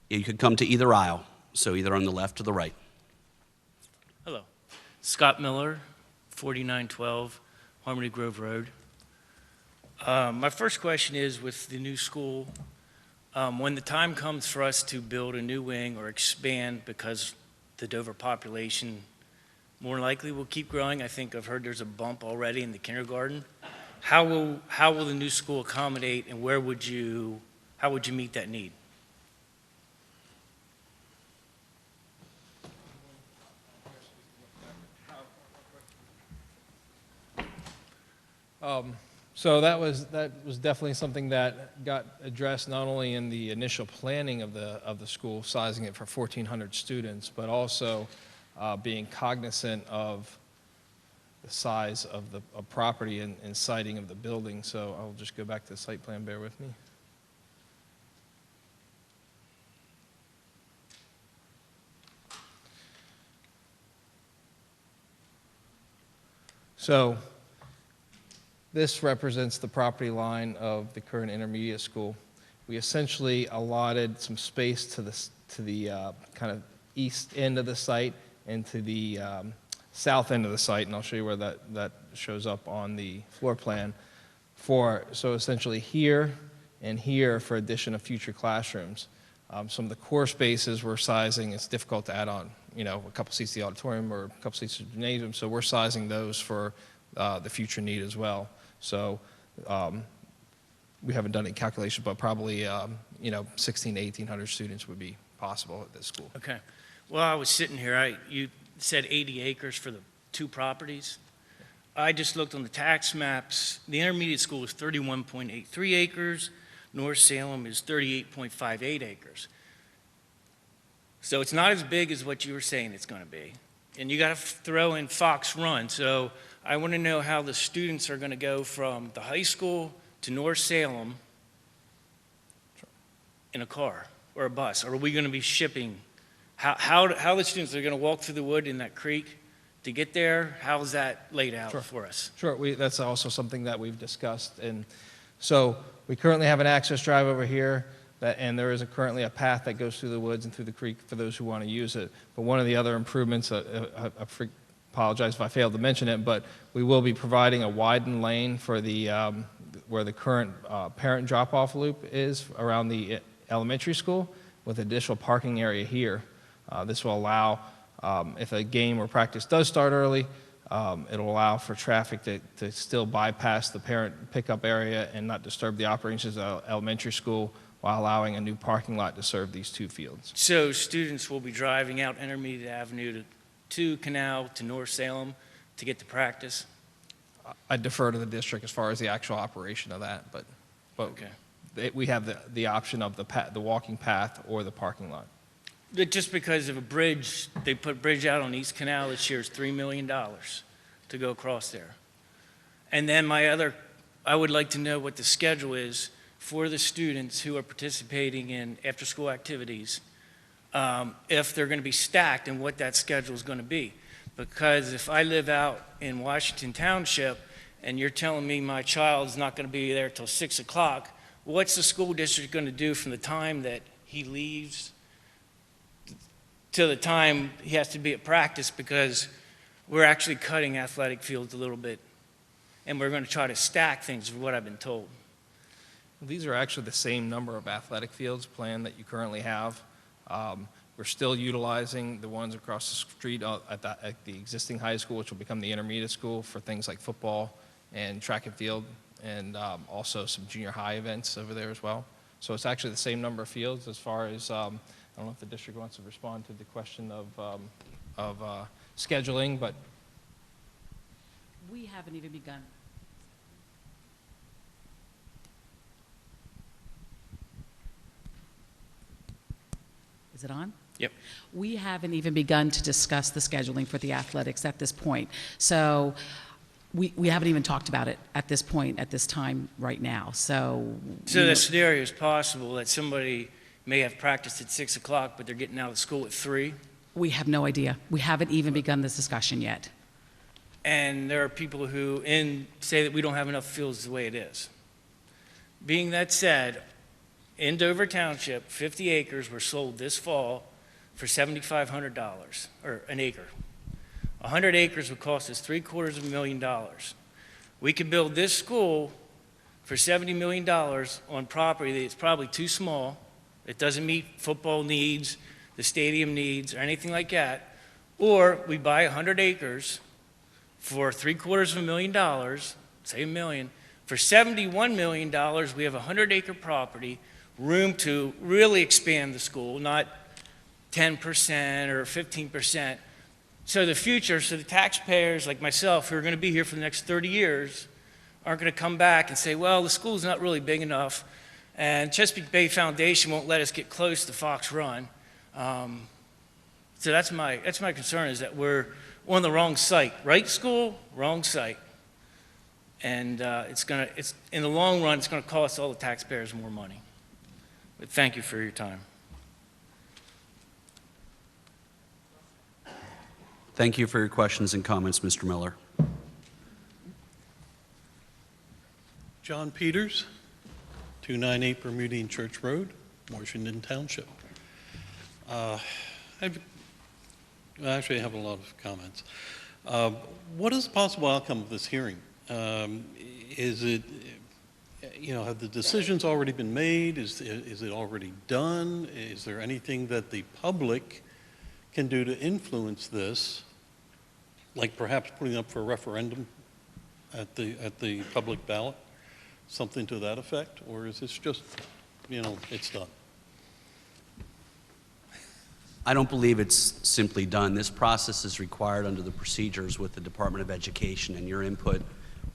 You could come to either aisle, so either on the left or the right. Hello. Scott Miller, 4912 Harmony Grove Road. My first question is with the new school, when the time comes for us to build a new wing or expand because the Dover population more likely will keep growing, I think I've heard there's a bump already in the kindergarten. How will the new school accommodate and how would you meet that need? So that was definitely something that got addressed not only in the initial planning of the school, sizing it for 1,400 students, but also being cognizant of the size of the property and siting of the building. So I'll just go back to the site plan, bear with me. So this represents the property line of the current intermediate school. We essentially allotted some space to the kind of east end of the site and to the south end of the site, and I'll show you where that shows up on the floor plan. So essentially here and here for addition of future classrooms. Some of the core spaces we're sizing, it's difficult to add on, a couple seats to the auditorium or a couple seats to the gymnasium, so we're sizing those for the future need as well. So we haven't done any calculations, but probably 1,600 to 1,800 students would be possible at this school. Okay. Well, I was sitting here, you said 80 acres for the two properties. I just looked on the tax maps. The intermediate school is 31.83 acres. North Salem is 38.58 acres. So it's not as big as what you were saying it's going to be. And you got to throw in Fox Run. So I want to know how the students are going to go from the high school to North Salem in a car or a bus. Or are we going to be shipping? How the students are going to walk through the wood in that creek to get there? How is that laid out for us? Sure, that's also something that we've discussed. And so we currently have an access drive over here, and there is currently a path that goes through the woods and through the creek for those who want to use it. But one of the other improvements, I apologize if I failed to mention it, but we will be providing a widened lane for the where the current parent drop-off loop is around the elementary school, with additional parking area here. This will allow, if a game or practice does start early, it'll allow for traffic to still bypass the parent pickup area and not disturb the operations of elementary school while allowing a new parking lot to serve these two fields. So students will be driving out Intermediate Avenue to Canal to North Salem to get to practice? I defer to the district as far as the actual operation of that, but Okay. we have the option of the walking path or the parking lot. Just because of a bridge, they put a bridge out on East Canal this year, is $3 million to go across there. And then I would like to know what the schedule is for the students who are participating in after-school activities, if they're going to be stacked and what that schedule is going to be. Because if I live out in Washington Township and you're telling me my child's not going to be there till 6 o'clock, what's the school district going to do from the time that he leaves to the time he has to be at practice? Because we're actually cutting athletic fields a little bit, and we're going to try to stack things, from what I've been told. These are actually the same number of athletic fields planned that you currently have. We're still utilizing the ones across the street at the existing high school, which will become the intermediate school, for things like football and track and field, and also some junior high events over there as well. So it's actually the same number of fields. As far as, I don't know if the district wants to respond to the question of scheduling, but We haven't even begun. Is it on? Yep. We haven't even begun to discuss the scheduling for the athletics at this point. So we haven't even talked about it at this point, at this time right now. So The scenario is possible that somebody may have practiced at 6 o'clock, but they're getting out of school at 3. we have no idea. We haven't even begun this discussion yet. And there are people who say that we don't have enough fields the way it is. Being that said, in Dover Township, 50 acres were sold this fall for $7,500, or an acre. 100 acres would cost us $750,000. We could build this school for $70 million on property that's probably too small. It doesn't meet football needs, the stadium needs, or anything like that. Or we buy 100 acres for $750,000, say $1 million. For $71 million, we have a 100-acre property, room to really expand the school, not 10% or 15%. So the future, so the taxpayers like myself who are going to be here for the next 30 years aren't going to come back and say, well, the school's not really big enough, and Chesapeake Bay Foundation won't let us get close to Fox Run. So that's my concern, is that we're on the wrong site. Right school, wrong site. And it's in the long run, it's going to cost all the taxpayers more money. But thank you for your time. Thank you for your questions and comments, Mr. Miller. John Peters, 298 Bermudian Church Road, Washington Township. I actually have a lot of comments. What is the possible outcome of this hearing? Is it, have the decisions already been made? Is it already done? Is there anything that the public can do to influence this, like perhaps putting up for a referendum at the public ballot, something to that effect? Or is this just, it's done? I don't believe it's simply done. This process is required under the procedures with the Department of Education, and your input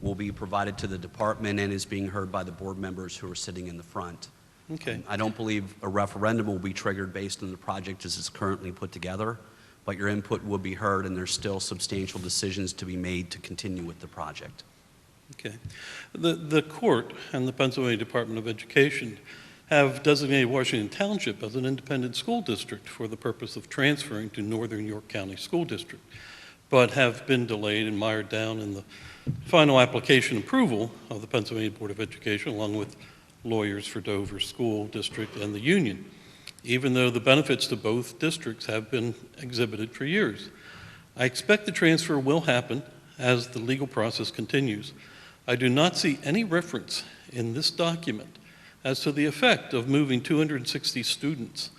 will be provided to the department and is being heard by the board members who are sitting in the front. Okay. I don't believe a referendum will be triggered based on the project as it's currently put together, but your input will be heard, and there's still substantial decisions to be made to continue with the project. Okay. The court and the Pennsylvania Department of Education have designated Washington Township as an independent school district for the purpose of transferring to Northern York County School District, but have been delayed and mired down in the final application approval of the Pennsylvania Board of Education, along with lawyers for Dover School District and the union, even though the benefits to both districts have been exhibited for years. I expect the transfer will happen as the legal process continues. I do not see any reference in this document as to the effect of moving 260 students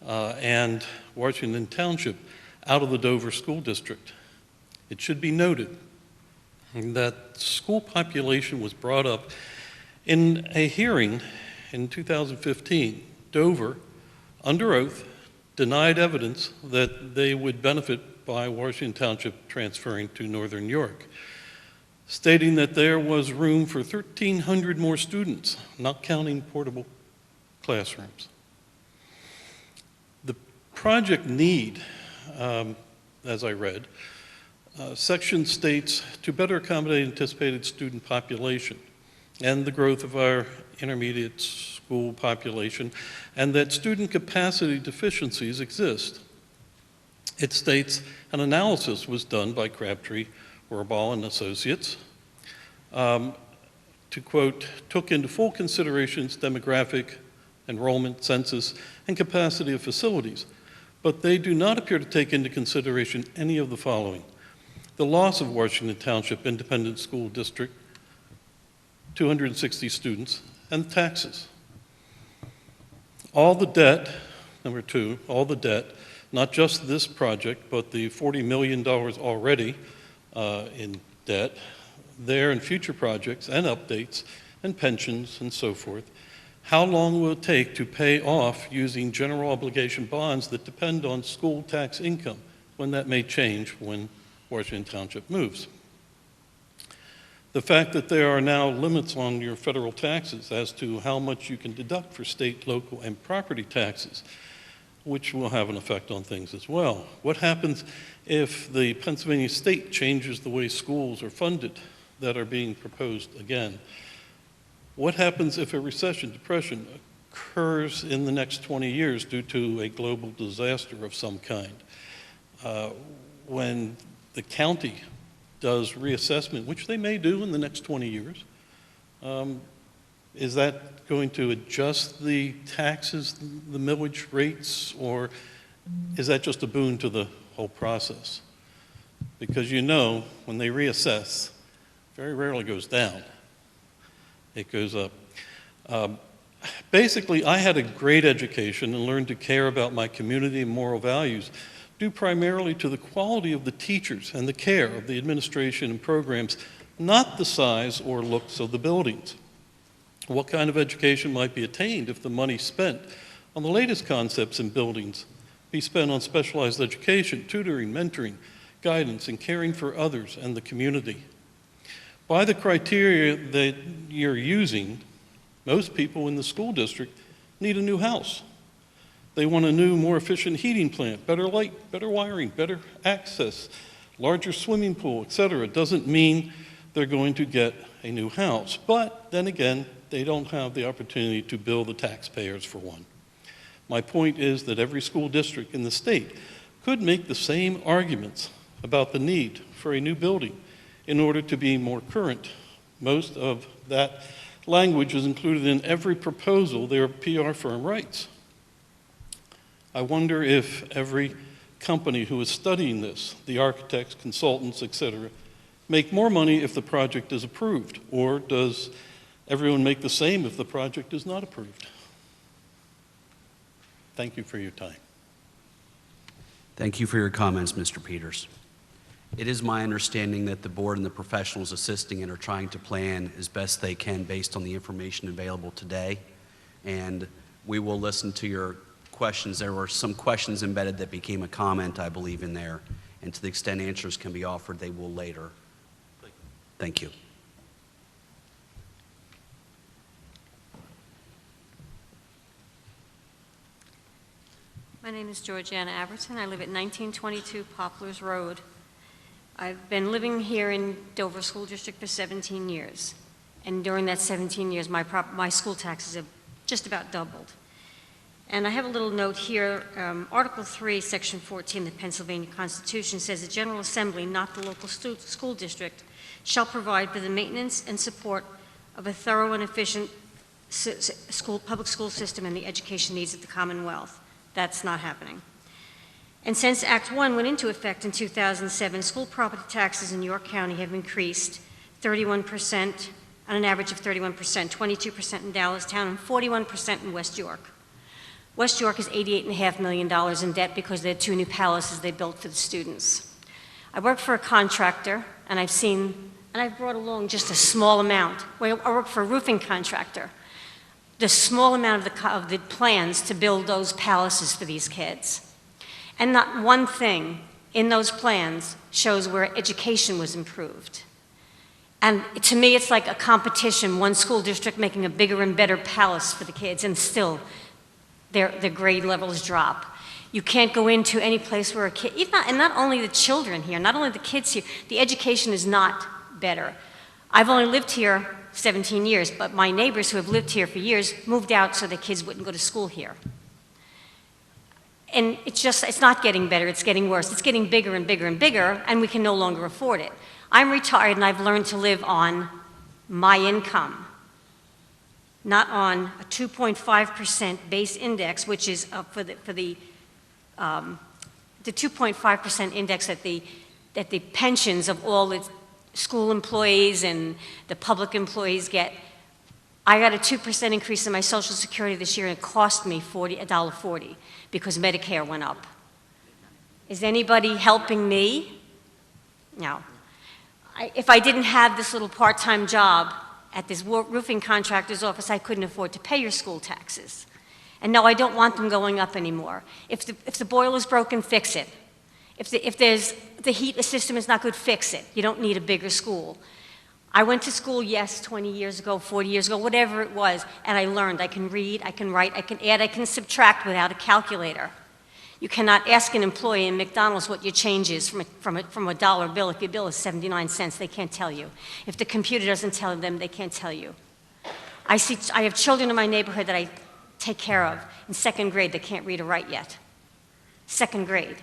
and Washington Township out of the Dover School District. It should be noted that school population was brought up in a hearing in 2015. Dover, under oath, denied evidence that they would benefit by Washington Township transferring to Northern York, stating that there was room for 1,300 more students, not counting portable classrooms. The project need, as I read, section states to better accommodate anticipated student population and the growth of our intermediate school population, and that student capacity deficiencies exist. It states an analysis was done by Crabtree, Rohrabal and Associates to, quote, took into full considerations demographic, enrollment, census, and capacity of facilities, but they do not appear to take into consideration any of the following: the loss of Washington Township Independent School District, 260 students, and taxes. All the debt, number two, all the debt, not just this project, but the $40 million already in debt, there and future projects and updates and pensions and so forth. How long will it take to pay off using general obligation bonds that depend on school tax income, when that may change when Washington Township moves? The fact that there are now limits on your federal taxes as to how much you can deduct for state, local, and property taxes, which will have an effect on things as well. What happens if the Pennsylvania state changes the way schools are funded that are being proposed again? What happens if a recession, depression occurs in the next 20 years due to a global disaster of some kind? When the county does reassessment, which they may do in the next 20 years, is that going to adjust the taxes, the millage rates, or is that just a boon to the whole process? Because when they reassess, very rarely goes down. It goes up. Basically, I had a great education and learned to care about my community and moral values due primarily to the quality of the teachers and the care of the administration and programs, not the size or looks of the buildings. What kind of education might be attained if the money spent on the latest concepts in buildings be spent on specialized education, tutoring, mentoring, guidance, and caring for others and the community? By the criteria that you're using, most people in the school district need a new house. They want a new, more efficient heating plant, better light, better wiring, better access, larger swimming pool, etc. Doesn't mean they're going to get a new house. But then again, they don't have the opportunity to bill the taxpayers for one. My point is that every school district in the state could make the same arguments about the need for a new building in order to be more current. Most of that language is included in every proposal their PR firm writes. I wonder if every company who is studying this, the architects, consultants, etc., make more money if the project is approved, or does everyone make the same if the project is not approved? Thank you for your time. Thank you for your comments, Mr. Peters. It is my understanding that the board and the professionals assisting it are trying to plan as best they can based on the information available today, and we will listen to your questions. There were some questions embedded that became a comment, I believe, in there, and to the extent answers can be offered, they will later. Thank you. My name is Georgiana Aberton. I live at 1922 Poplars Road. I've been living here in Dover School District for 17 years. And during that 17 years, my school taxes have just about doubled. And I have a little note here. Article 3, Section 14 of the Pennsylvania Constitution says the General Assembly, not the local school district, shall provide for the maintenance and support of a thorough and efficient public school system and the education needs of the Commonwealth. That's not happening. And since Act 1 went into effect in 2007, school property taxes in York County have increased 31%, on an average of 31%, 22% in Dallastown, and 41% in West York. West York is $88.5 million in debt because they had 2 new palaces they built for the students. I work for a contractor, and I've brought along just a small amount. I work for a roofing contractor. The small amount of the plans to build those palaces for these kids. And not one thing in those plans shows where education was improved. And to me, it's like a competition, one school district making a bigger and better palace for the kids, and still their grade levels drop. You can't go into any place where a kid, and not only the children here, not only the kids here, the education is not better. I've only lived here 17 years, but my neighbors who have lived here for years moved out so their kids wouldn't go to school here. And it's not getting better, it's getting worse. It's getting bigger and bigger and bigger, and we can no longer afford it. I'm retired and I've learned to live on my income, not on a 2.5% base index, which is for the 2.5% index that the pensions of all the school employees and the public employees get. I got a 2% increase in my Social Security this year, and it cost me $1.40 because Medicare went up. Is anybody helping me? No. If I didn't have this little part-time job at this roofing contractor's office, I couldn't afford to pay your school taxes. And no, I don't want them going up anymore. If the boiler's broken, fix it. If the heat system is not good, fix it. You don't need a bigger school. I went to school, yes, 20 years ago, 40 years ago, whatever it was, and I learned. I can read, I can write, I can add, I can subtract without a calculator. You cannot ask an employee in McDonald's what your change is from a dollar bill. If your bill is 79 cents, they can't tell you. If the computer doesn't tell them, they can't tell you. I have children in my neighborhood that I take care of in 2nd grade that can't read or write yet. 2nd grade.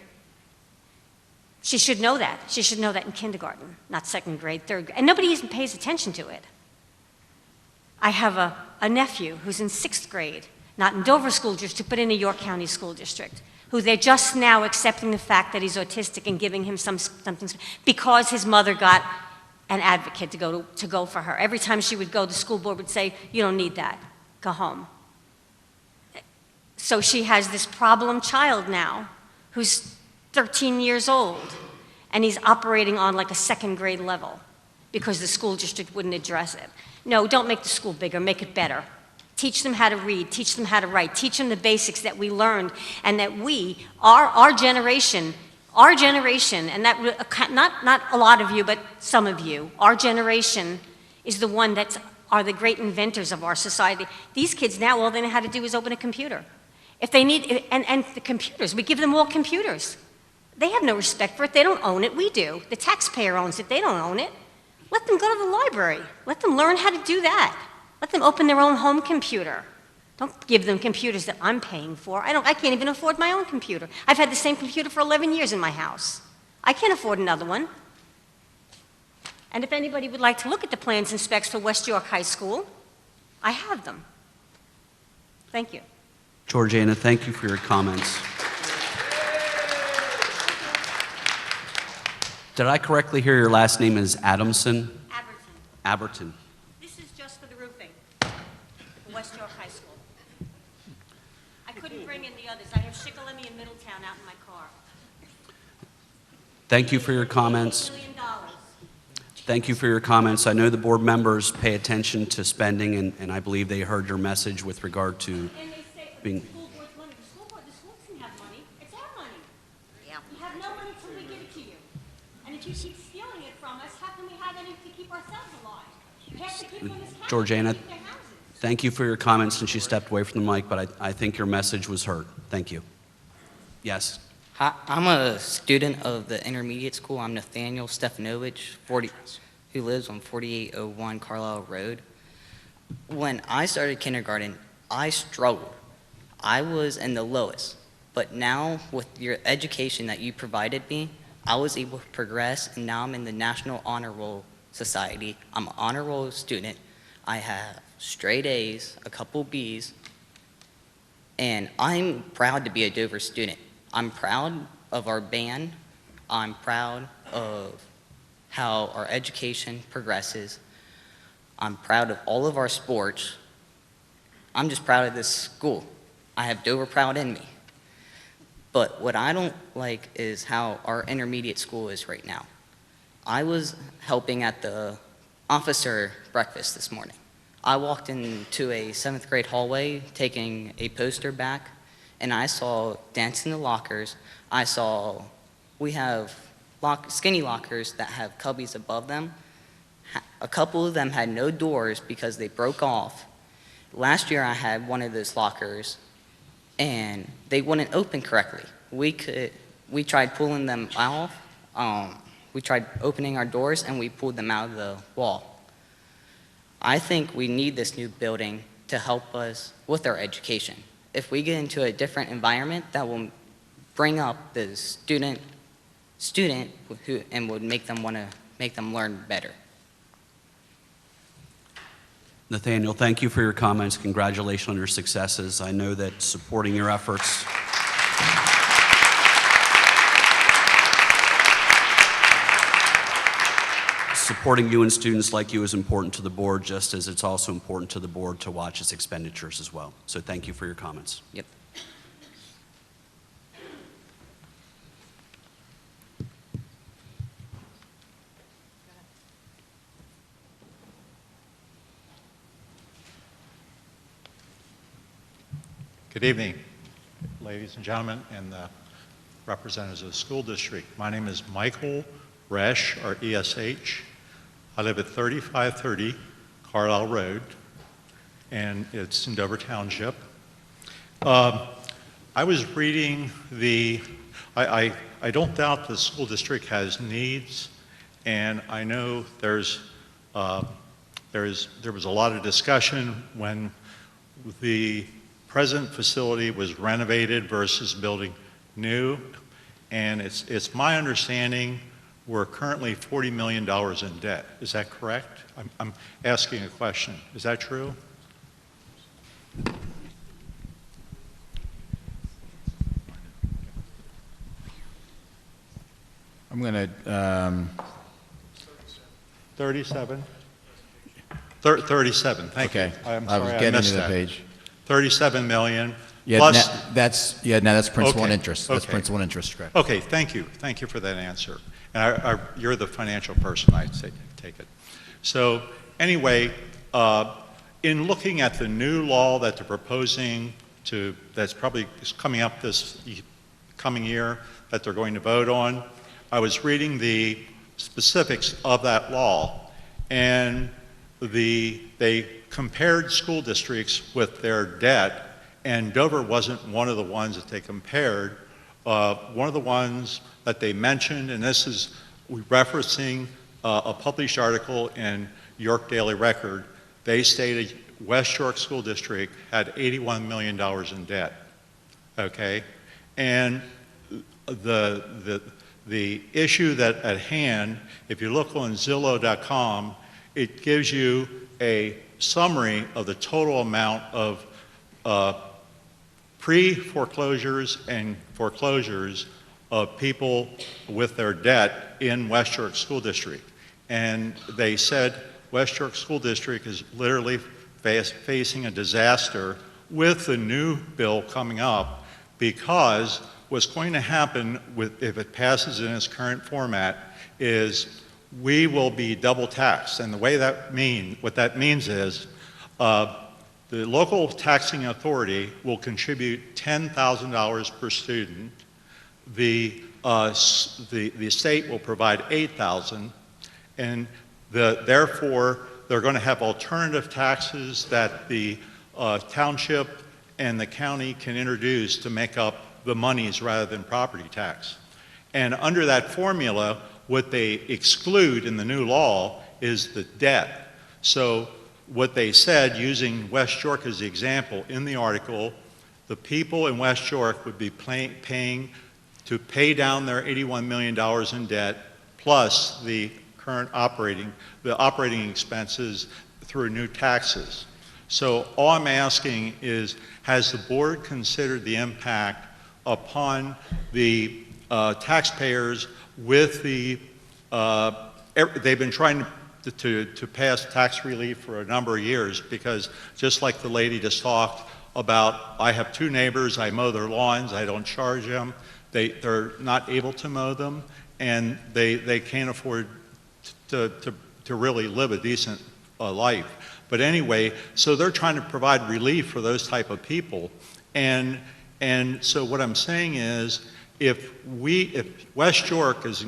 She should know that. She should know that in kindergarten, not 2nd grade, 3rd grade. And nobody even pays attention to it. I have a nephew who's in 6th grade, not in Dover School District, but in a York County School District, who they're just now accepting the fact that he's autistic and giving him something because his mother got an advocate to go for her. Every time she would go, the school board would say, "You don't need that. Go home." So she has this problem child now who's 13 years old, and he's operating on like a 2nd grade level because the school district wouldn't address it. No, don't make the school bigger, make it better. Teach them how to read, teach them how to write, teach them the basics that we learned and that our generation, Our generation, and not a lot of you, but some of you, our generation is the one are the great inventors of our society. These kids now, all they know how to do is open a computer. If they need, and the computers, we give them all computers. They have no respect for it. They don't own it. We do. The taxpayer owns it. They don't own it. Let them go to the library. Let them learn how to do that. Let them open their own home computer. Don't give them computers that I'm paying for. I can't even afford my own computer. I've had the same computer for 11 years in my house. I can't afford another one. And if anybody would like to look at the plans and specs for West York High School, I have them. Thank you. Georgiana, thank you for your comments. Did I correctly hear your last name is Adamson? Aberton. Aberton. This is just for the roofing for West York High School. I couldn't bring in the others. I have Shikellamy and Middletown out in my car. Thank you for your comments. $1 million. Thank you for your comments. I know the board members pay attention to spending, and I believe they heard your message with regard to And they say, being. the school board's money. The school doesn't have money. It's our money. Yeah. You have no money till we give it to you. And if you keep stealing it from us, how can we have any to keep ourselves alive? You have to keep them as counties, Georgiana, keep their houses. thank you for your comments, and she stepped away from the mic, but I think your message was heard. Thank you. Yes. Hi, I'm a student of the intermediate school. I'm Nathaniel Stefanovich, who lives on 4801 Carlisle Road. When I started kindergarten, I struggled. I was in the lowest. But now, with your education that you provided me, I was able to progress, and now I'm in the National Honor Roll Society. I'm an honor roll student. I have straight A's, a couple B's, and I'm proud to be a Dover student. I'm proud of our band. I'm proud of how our education progresses. I'm proud of all of our sports. I'm just proud of this school. I have Dover proud in me. But what I don't like is how our intermediate school is right now. I was helping at the officer breakfast this morning. I walked into a 7th grade hallway taking a poster back, and I saw Dance in the Lockers. I saw we have skinny lockers that have cubbies above them. A couple of them had no doors because they broke off. Last year I had one of those lockers, and they wouldn't open correctly. We tried pulling them off. We tried opening our doors, and we pulled them out of the wall. I think we need this new building to help us with our education. If we get into a different environment, that will bring up the student and would make them learn better. Nathaniel, thank you for your comments. Congratulations on your successes. I know that supporting your efforts supporting you and students like you is important to the board, just as it's also important to the board to watch its expenditures as well. So thank you for your comments. Yep. Good evening, ladies and gentlemen, and the representatives of the school district. My name is Michael Resch, or ESH. I live at 3530 Carlisle Road, and it's in Dover Township. I was reading I don't doubt the school district has needs, and I know there was a lot of discussion when the present facility was renovated versus building new, and it's my understanding we're currently $40 million in debt. Is that correct? I'm asking a question. Is that true? I'm going to, 37? 37, thank you. okay. I'm I sorry, was I getting missed to the that. page. 37 million Yeah, plus. that's principal and Okay, interest. That's okay. principal and interest, correct. Okay, thank you. Thank you for that answer. And you're the financial person, I take it. So anyway, in looking at the new law that they're proposing that's probably coming up coming year that they're going to vote on. I was reading the specifics of that law, and they compared school districts with their debt, and Dover wasn't one of the ones that they compared. One of the ones that they mentioned, and this is referencing a published article in York Daily Record, they stated West York School District had $81 million in debt, okay? And the issue that at hand, if you look on Zillow.com, it gives you a summary of the total amount of pre-foreclosures and foreclosures of people with their debt in West York School District. And they said West York School District is literally facing a disaster with the new bill coming up, because what's going to happen if it passes in its current format is we will be double taxed. And the way what that means is the local taxing authority will contribute $10,000 per student. The state will provide $8,000, and therefore they're going to have alternative taxes that the township and the county can introduce to make up the monies rather than property tax. And under that formula, what they exclude in the new law is the debt. So what they said, using West York as the example in the article, the people in West York would be paying to pay down their $81 million in debt, plus the current operating expenses through new taxes. So all I'm asking is, has the board considered the impact upon the taxpayers with they've been trying to pass tax relief for a number of years, because just like the lady just talked about, I have two neighbors, I mow their lawns, I don't charge them, they're not able to mow them, and they can't afford to really live a decent life. But anyway, so they're trying to provide relief for those type of people. And so what I'm saying is, if West York is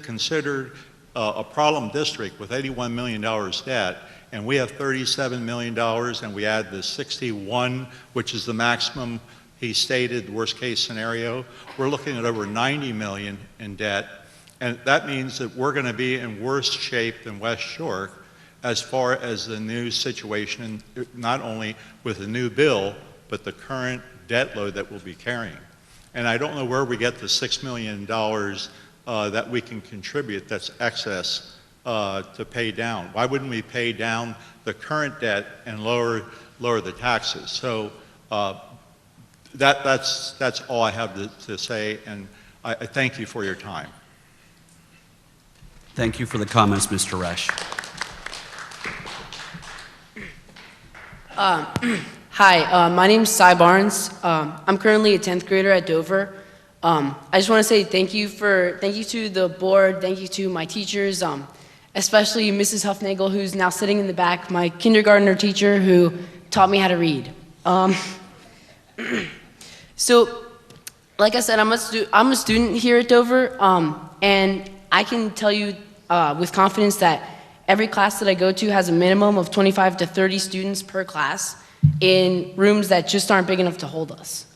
considered a problem district with $81 million debt, and we have $37 million, and we add the 61, which is the maximum he stated, worst case scenario, we're looking at over 90 million in debt. And that means that we're going to be in worse shape than West York as far as the new situation, not only with the new bill, but the current debt load that we'll be carrying. And I don't know where we get the $6 million that we can contribute that's excess to pay down. Why wouldn't we pay down the current debt and lower the taxes? So that's all I have to say, and I thank you for your time. Thank you for the comments, Mr. Resch. Hi, my name's Cy Barnes. I'm currently a 10th grader at Dover. I just want to say thank you to the board, thank you to my teachers, especially Mrs. Huffnagel, who's now sitting in the back, my kindergartner teacher who taught me how to read. So, like I said, I'm a student here at Dover, and I can tell you with confidence that every class that I go to has a minimum of 25 to 30 students per class in rooms that just aren't big enough to hold us.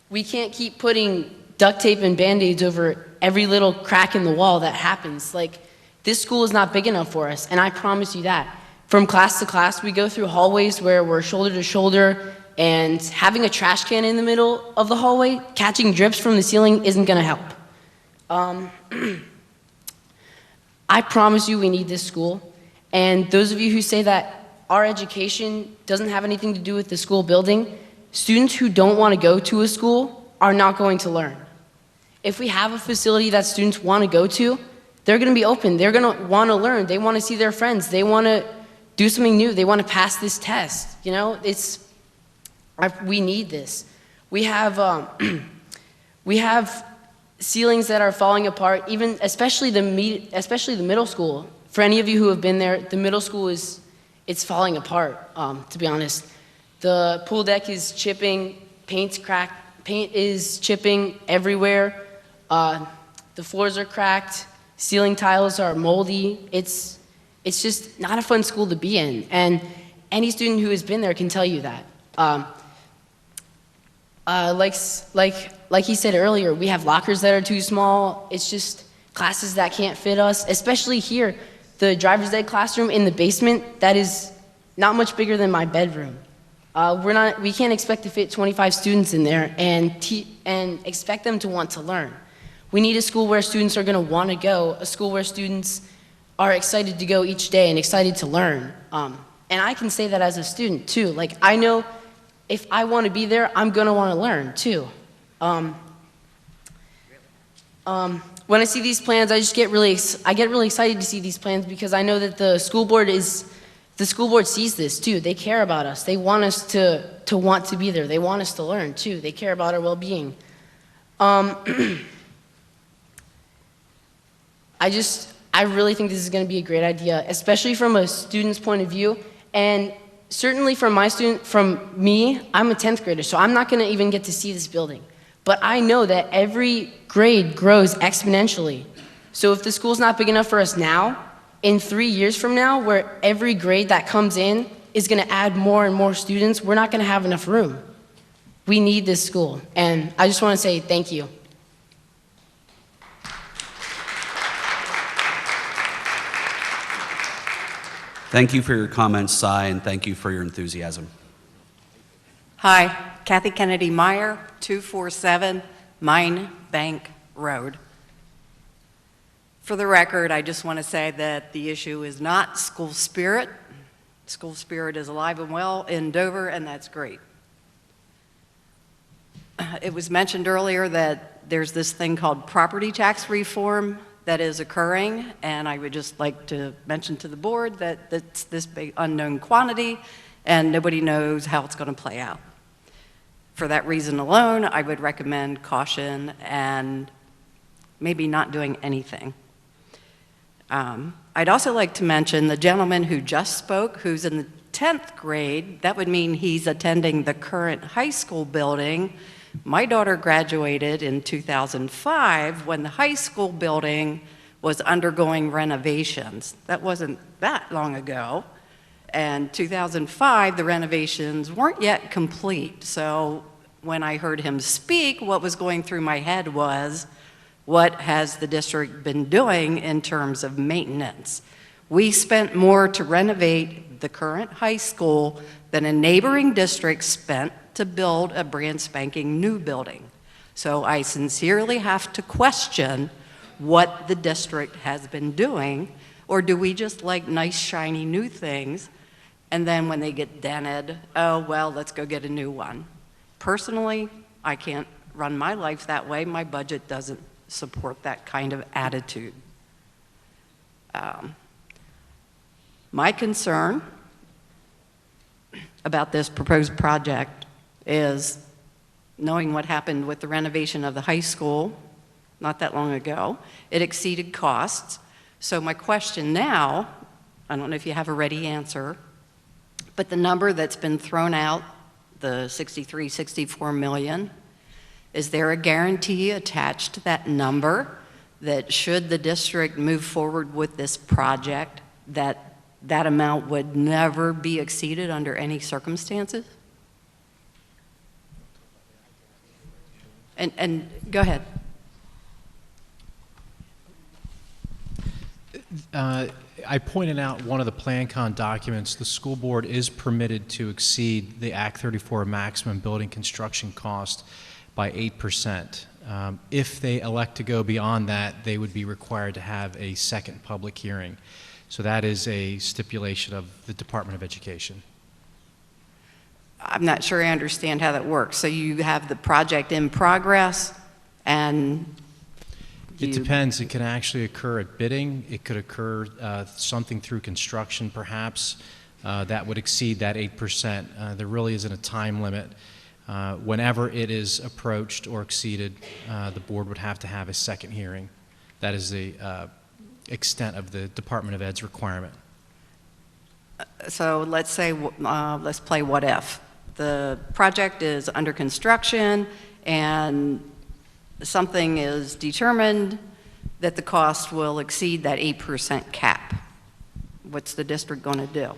We can't keep putting duct tape and Band-Aids over every little crack in the wall that happens. Like, this school is not big enough for us, and I promise you that. From class to class, we go through hallways where we're shoulder to shoulder, and having a trash can in the middle of the hallway, catching drips from the ceiling isn't gonna help. I promise you we need this school, and those of you who say that our education doesn't have anything to do with the school building, students who don't want to go to a school are not going to learn. If we have a facility that students want to go to, they're going to be open, they're going to want to learn, they want to see their friends, they want to do something new, they want to pass this test, you know, we need this. We have ceilings that are falling apart, even especially the middle school. For any of you who have been there, the middle school it's falling apart, to be honest. The pool deck is chipping, paint's cracked, paint is chipping everywhere. The floors are cracked. Ceiling tiles are moldy. It's just not a fun school to be in. And any student who has been there can tell you that. Like he said earlier, we have lockers that are too small. It's just classes that can't fit us, especially here. The driver's ed classroom in the basement, that is not much bigger than my bedroom. We can't expect to fit 25 students in there and expect them to want to learn. We need a school where students are going to want to go, a school where students are excited to go each day and excited to learn. And I can say that as a student too. Like, I know if I want to be there, I'm going to want to learn too. When I see these plans, I get really excited to see these plans because I know that the school board sees this too. They care about us. They want us to want to be there. They want us to learn too. They care about our well-being. I really think this is going to be a great idea, especially from a student's point of view, and certainly from me, I'm a 10th grader, so I'm not going to even get to see this building. But I know that every grade grows exponentially. So if the school's not big enough for us now, in 3 years from now, where every grade that comes in is going to add more and more students, we're not going to have enough room. We need this school, and I just want to say thank you. Thank you for your comments, Cy, and thank you for your enthusiasm. Hi, Kathy Kennedy Meyer, 247 Mine Bank Road. For the record, I just want to say that the issue is not school spirit. School spirit is alive and well in Dover, and that's great. It was mentioned earlier that there's this thing called property tax reform that is occurring, and I would just like to mention to the board that it's this big unknown quantity, and nobody knows how it's going to play out. For that reason alone, I would recommend caution and maybe not doing anything. I'd also like to mention the gentleman who just spoke, who's in the 10th grade. That would mean he's attending the current high school building. My daughter graduated in 2005 when the high school building was undergoing renovations. That wasn't that long ago. And 2005, the renovations weren't yet complete. So when I heard him speak, what was going through my head was, what has the district been doing in terms of maintenance? We spent more to renovate the current high school than a neighboring district spent to build a brand spanking new building. So I sincerely have to question what the district has been doing, or do we just like nice shiny new things, and then when they get dented, oh well, let's go get a new one. Personally, I can't run my life that way. My budget doesn't support that kind of attitude. My concern about this proposed project is knowing what happened with the renovation of the high school not that long ago. It exceeded costs. So my question now, I don't know if you have a ready answer, but the number that's been thrown out, the 64 million, is there a guarantee attached to that number that should the district move forward with this project, that that amount would never be exceeded under any circumstances? And go ahead. I pointed out one of the PlanCon documents. The school board is permitted to exceed the Act 34 maximum building construction cost by 8%. If they elect to go beyond that, they would be required to have a second public hearing. So that is a stipulation of the Department of Education. I'm not sure I understand how that works. So you have the project in progress, and it depends. It can actually occur at bidding. It could occur something through construction, perhaps, that would exceed that 8%. There really isn't a time limit. Whenever it is approached or exceeded, the board would have to have a second hearing. That is the extent of the Department of Ed's requirement. So let's say, let's play what if. The project is under construction and something is determined that the cost will exceed that 8% cap. What's the district going to do?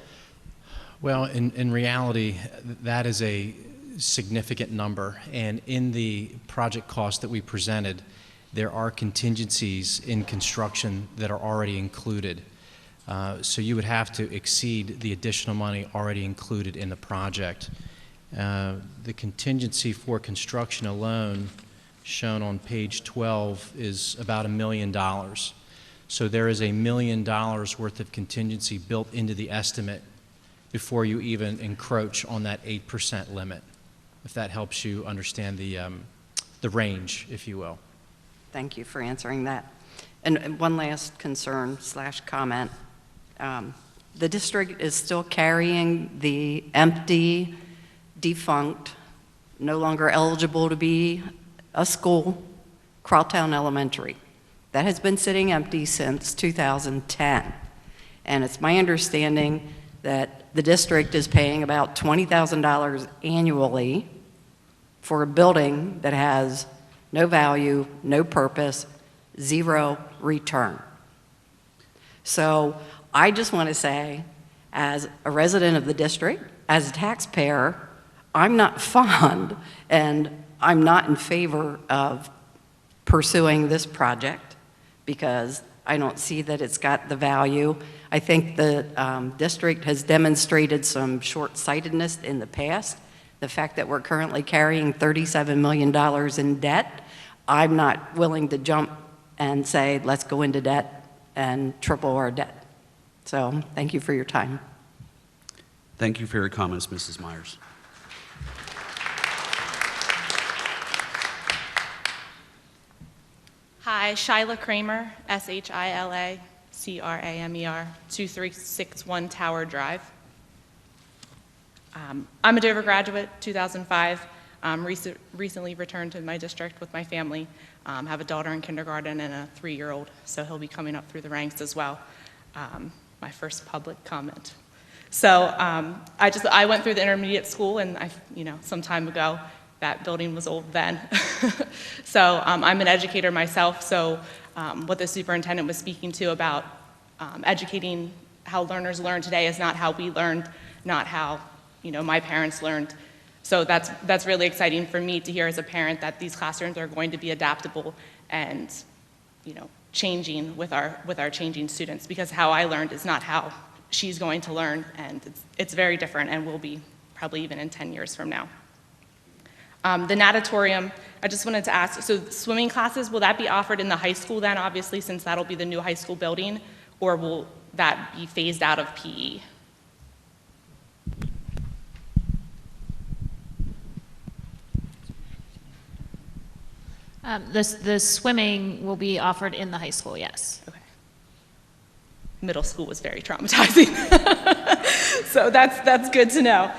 Well, in reality, that is a significant number, and in the project cost that we presented, there are contingencies in construction that are already included. So you would have to exceed the additional money already included in the project. The contingency for construction alone, shown on page 12, is about $1 million. So there is $1 million worth of contingency built into the estimate before you even encroach on that 8% limit, if that helps you understand the range, if you will. Thank you for answering that. And one last concern / comment. The district is still carrying the empty, defunct, no longer eligible to be a school, Crowtown Elementary. That has been sitting empty since 2010. And it's my understanding that the district is paying about $20,000 annually for a building that has no value, no purpose, zero return. So I just want to say, as a resident of the district, as a taxpayer, I'm not fond and I'm not in favor of pursuing this project because I don't see that it's got the value. I think the district has demonstrated some short-sightedness in the past. The fact that we're currently carrying $37 million in debt, I'm not willing to jump and say, let's go into debt and triple our debt. So thank you for your time. Thank you for your comments, Mrs. Myers. Hi, Shyla Kramer, Shyla Cramer, 2361 Tower Drive. I'm a Dover graduate, 2005. Recently returned to my district with my family. Have a daughter in kindergarten and a 3-year-old, so he'll be coming up through the ranks as well. My first public comment. So I went through the intermediate school, and some time ago, that building was old then. So I'm an educator myself, so what the superintendent was speaking to about educating how learners learn today is not how we learned, not how my parents learned. So that's really exciting for me to hear as a parent that these classrooms are going to be adaptable and changing with our changing students, because how I learned is not how she's going to learn, and it's very different and will be probably even in 10 years from now. The natatorium, I just wanted to ask, so swimming classes, will that be offered in the high school then, obviously, since that'll be the new high school building, or will that be phased out of PE? The swimming will be offered in the high school, yes. Okay. Middle school was very traumatizing. So that's good to know.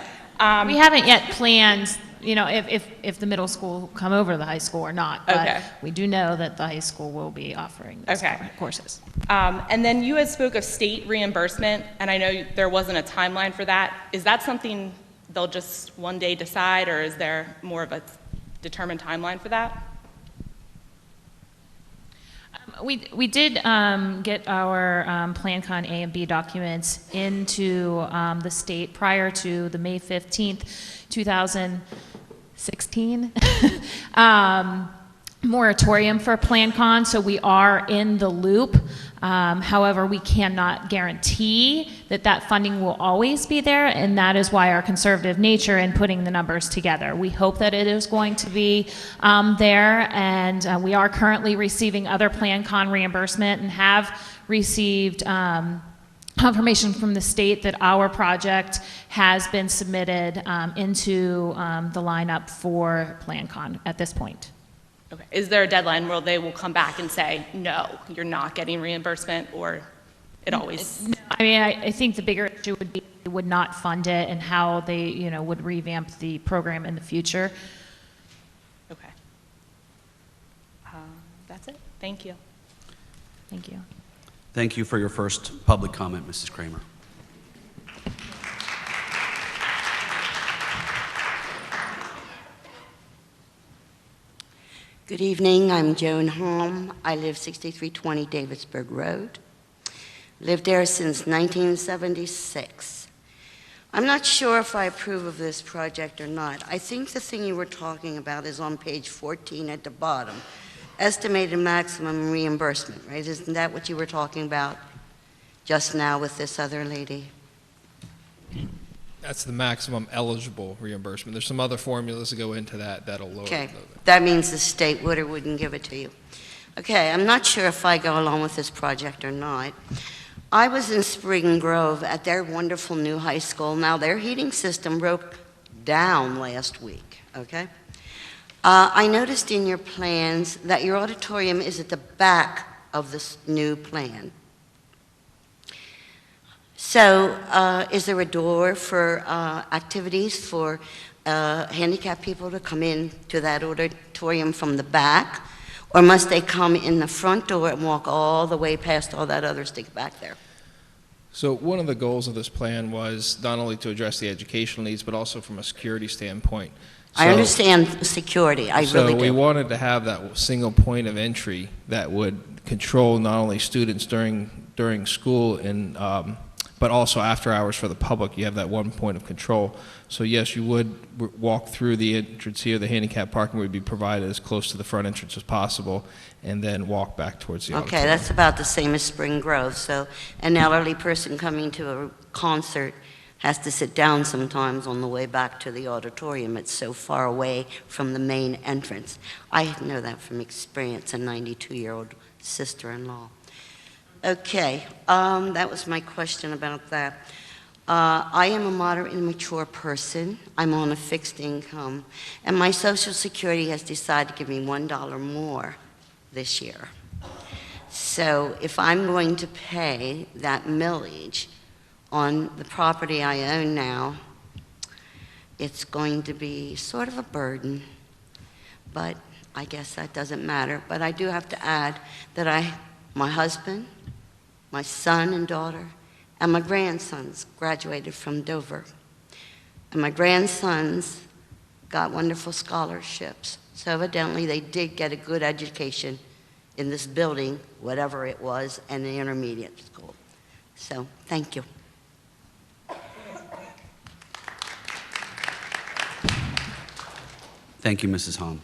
We haven't yet planned, if the middle school come over to the high school or not. But Okay. we do know that the high school will be offering these courses. And then you had spoke of state reimbursement, and I know there wasn't a timeline for that. Is that something they'll just one day decide, or is there more of a determined timeline for that? We did get our PlanCon A and B documents into the state prior to the May 15th, 2016 moratorium for PlanCon, so we are in the loop. However, we cannot guarantee that funding will always be there, and that is why our conservative nature in putting the numbers together. We hope that it is going to be there, and we are currently receiving other PlanCon reimbursement and have received confirmation from the state that our project has been submitted into the lineup for PlanCon at this point. Okay. Is there a deadline where they will come back and say, no, you're not getting reimbursement, or it always? No, I mean, I think the bigger issue would be they would not fund it and how they, would revamp the program in the future. Okay. That's it. Thank you. Thank you. Thank you for your first public comment, Mrs. Kramer. Good evening, I'm Joan Holm. I live 6320 Davidsburg Road. Lived there since 1976. I'm not sure if I approve of this project or not. I think the thing you were talking about is on page 14 at the bottom. Estimated maximum reimbursement, right? Isn't that what you were talking about just now with this other lady? That's the maximum eligible reimbursement. There's some other formulas that go into that that'll lower Okay, it. that means the state would or wouldn't give it to you. Okay, I'm not sure if I go along with this project or not. I was in Spring Grove at their wonderful new high school. Now, their heating system broke down last week, okay? I noticed in your plans that your auditorium is at the back of this new plan. So, is there a door for activities for handicapped people to come in to that auditorium from the back? Or must they come in the front door and walk all the way past all that other stuff back there? So one of the goals of this plan was not only to address the educational needs, but also from a security standpoint. I understand security, I really do. So we wanted to have that single point of entry that would control not only students during school and but also after hours for the public. You have that one point of control. So yes, you would walk through the entrance here. The handicap parking would be provided as close to the front entrance as possible, and then walk back towards the Okay, auditorium. that's about the same as Spring Grove. So an elderly person coming to a concert has to sit down sometimes on the way back to the auditorium. It's so far away from the main entrance. I know that from experience, a 92-year-old sister-in-law. Okay, that was my question about that. I am a moderately mature person. I'm on a fixed income, and my Social Security has decided to give me $1 more this year. So if I'm going to pay that millage on the property I own now, it's going to be sort of a burden, but I guess that doesn't matter. But I do have to add that my husband, my son and daughter, and my grandsons graduated from Dover. And my grandsons got wonderful scholarships. So evidently they did get a good education in this building, whatever it was, and the intermediate school. So, thank you. Thank you, Mrs. Hahn.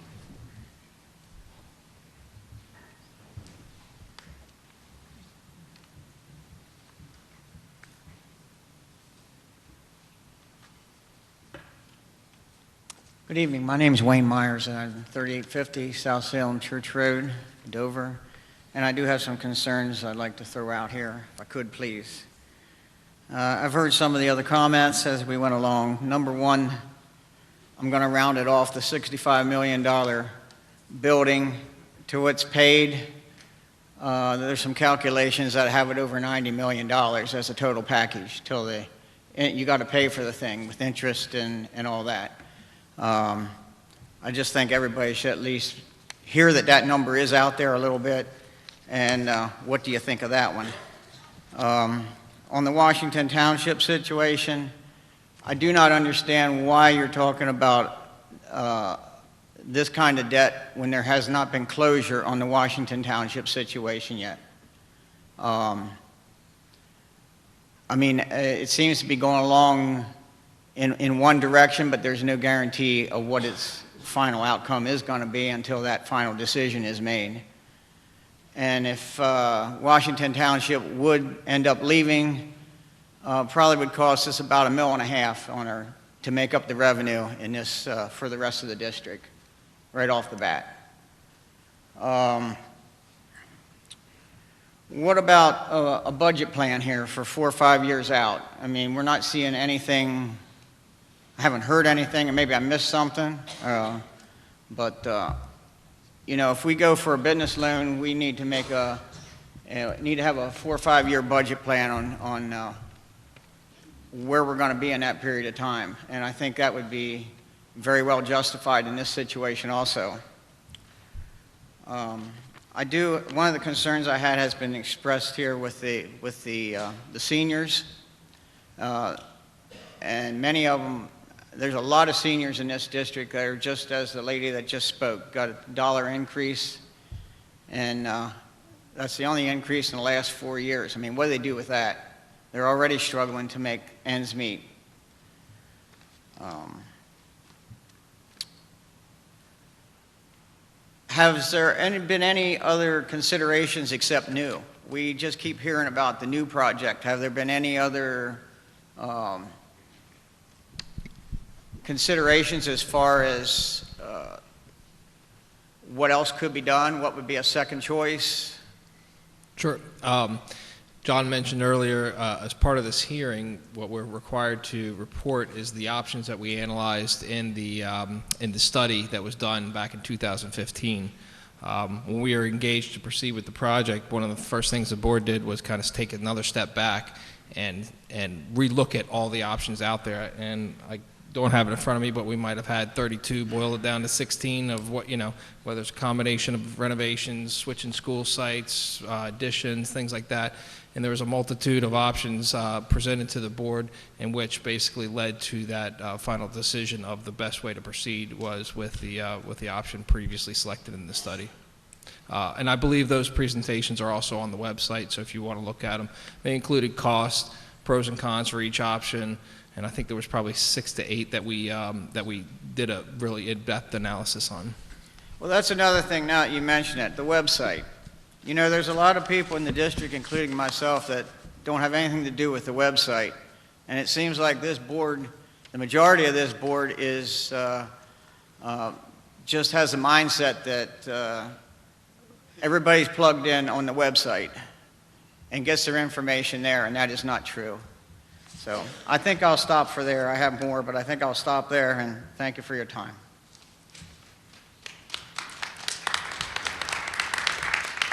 Good evening. My name is Wayne Myers, and I'm 3850 South Salem Church Road, Dover. And I do have some concerns I'd like to throw out here, if I could, please. I've heard some of the other comments as we went along. Number one, I'm going to round it off the $65 million building to what's paid. There's some calculations that have it over $90 million as a total package till you got to pay for the thing with interest and all that. I just think everybody should at least hear that number is out there a little bit, and what do you think of that one? On the Washington Township situation, I do not understand why you're talking about this kind of debt when there has not been closure on the Washington Township situation yet. I mean, it seems to be going along in one direction, but there's no guarantee of what its final outcome is going to be until that final decision is made. And if Washington Township would end up leaving, probably would cost us about $1.5 million to make up the revenue in this for the rest of the district, right off the bat. What about a budget plan here for 4 or 5 years out? I mean, we're not seeing anything. I haven't heard anything, and maybe I missed something. But you know, if we go for a business loan, we need to make need to have a 4 or 5 year budget plan on where we're going to be in that period of time. And I think that would be very well justified in this situation also. One of the concerns I had has been expressed here with the seniors, and many of them there's a lot of seniors in this district that are just as the lady that just spoke, got a $1 increase, and that's the only increase in the last 4 years. I mean, what do they do with that? They're already struggling to make ends meet. Has there been any other considerations except new? We just keep hearing about the new project. Have there been any other considerations as far as what else could be done? What would be a second choice? Sure. John mentioned earlier, as part of this hearing, what we're required to report is the options that we analyzed in the study that was done back in 2015. When we were engaged to proceed with the project, one of the first things the board did was kind of take another step back and relook at all the options out there. And I don't have it in front of me, but we might have had 32, boil it down to 16 of what, whether it's a combination of renovations, switching school sites, additions, things like that. And there was a multitude of options presented to the board, in which basically led to that final decision of the best way to proceed was with the option previously selected in the study. And I believe those presentations are also on the website, so if you want to look at them. They included cost, pros and cons for each option, and I think there was probably 6 to 8 that we did a really in-depth analysis on. Well, that's another thing now that you mention it, the website. There's a lot of people in the district, including myself, that don't have anything to do with the website. And it seems like this board, the majority of this board is just has a mindset that everybody's plugged in on the website and gets their information there, and that is not true. So I think I'll stop for there. I have more, but I think I'll stop there, and thank you for your time.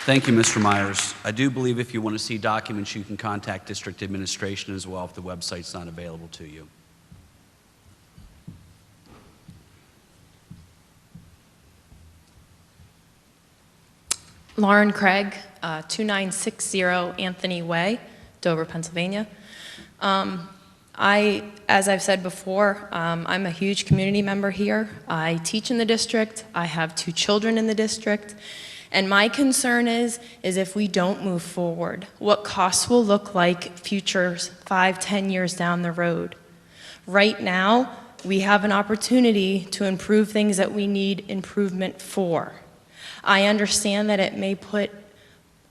Thank you, Mr. Myers. I do believe if you want to see documents, you can contact district administration as well if the website's not available to you. Lauren Craig, 2960 Anthony Way, Dover, Pennsylvania. As I've said before, I'm a huge community member here. I teach in the district. I have 2 children in the district. And my concern is if we don't move forward, what costs will look like future 5-10 years down the road. Right now, we have an opportunity to improve things that we need improvement for. I understand that it may put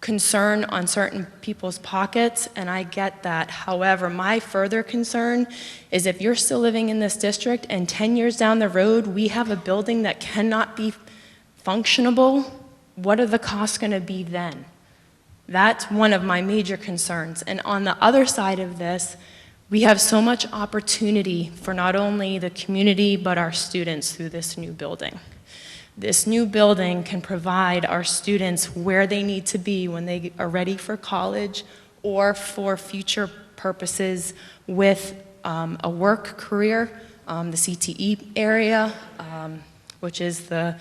concern on certain people's pockets, and I get that. However, my further concern is if you're still living in this district and 10 years down the road, we have a building that cannot be functionable, what are the costs going to be then? That's one of my major concerns. And on the other side of this, we have so much opportunity for not only the community, but our students through this new building. This new building can provide our students where they need to be when they are ready for college or for future purposes with a work career, the CTE area, which is the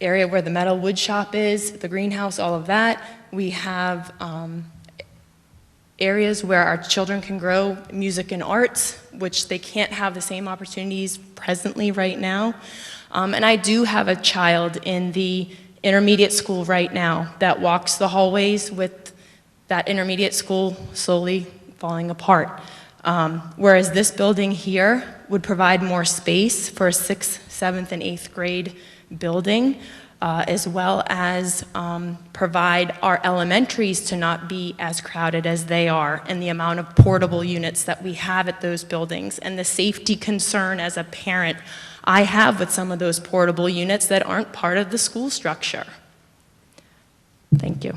area where the metal wood shop is, the greenhouse, all of that. We have areas where our children can grow music and arts, which they can't have the same opportunities presently right now. And I do have a child in the intermediate school right now that walks the hallways with that intermediate school slowly falling apart. Whereas this building here would provide more space for a 6th, 7th, and 8th grade building, as well as provide our elementaries to not be as crowded as they are, and the amount of portable units that we have at those buildings, and the safety concern as a parent I have with some of those portable units that aren't part of the school structure. Thank you.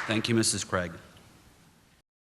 Thank you, Mrs. Craig.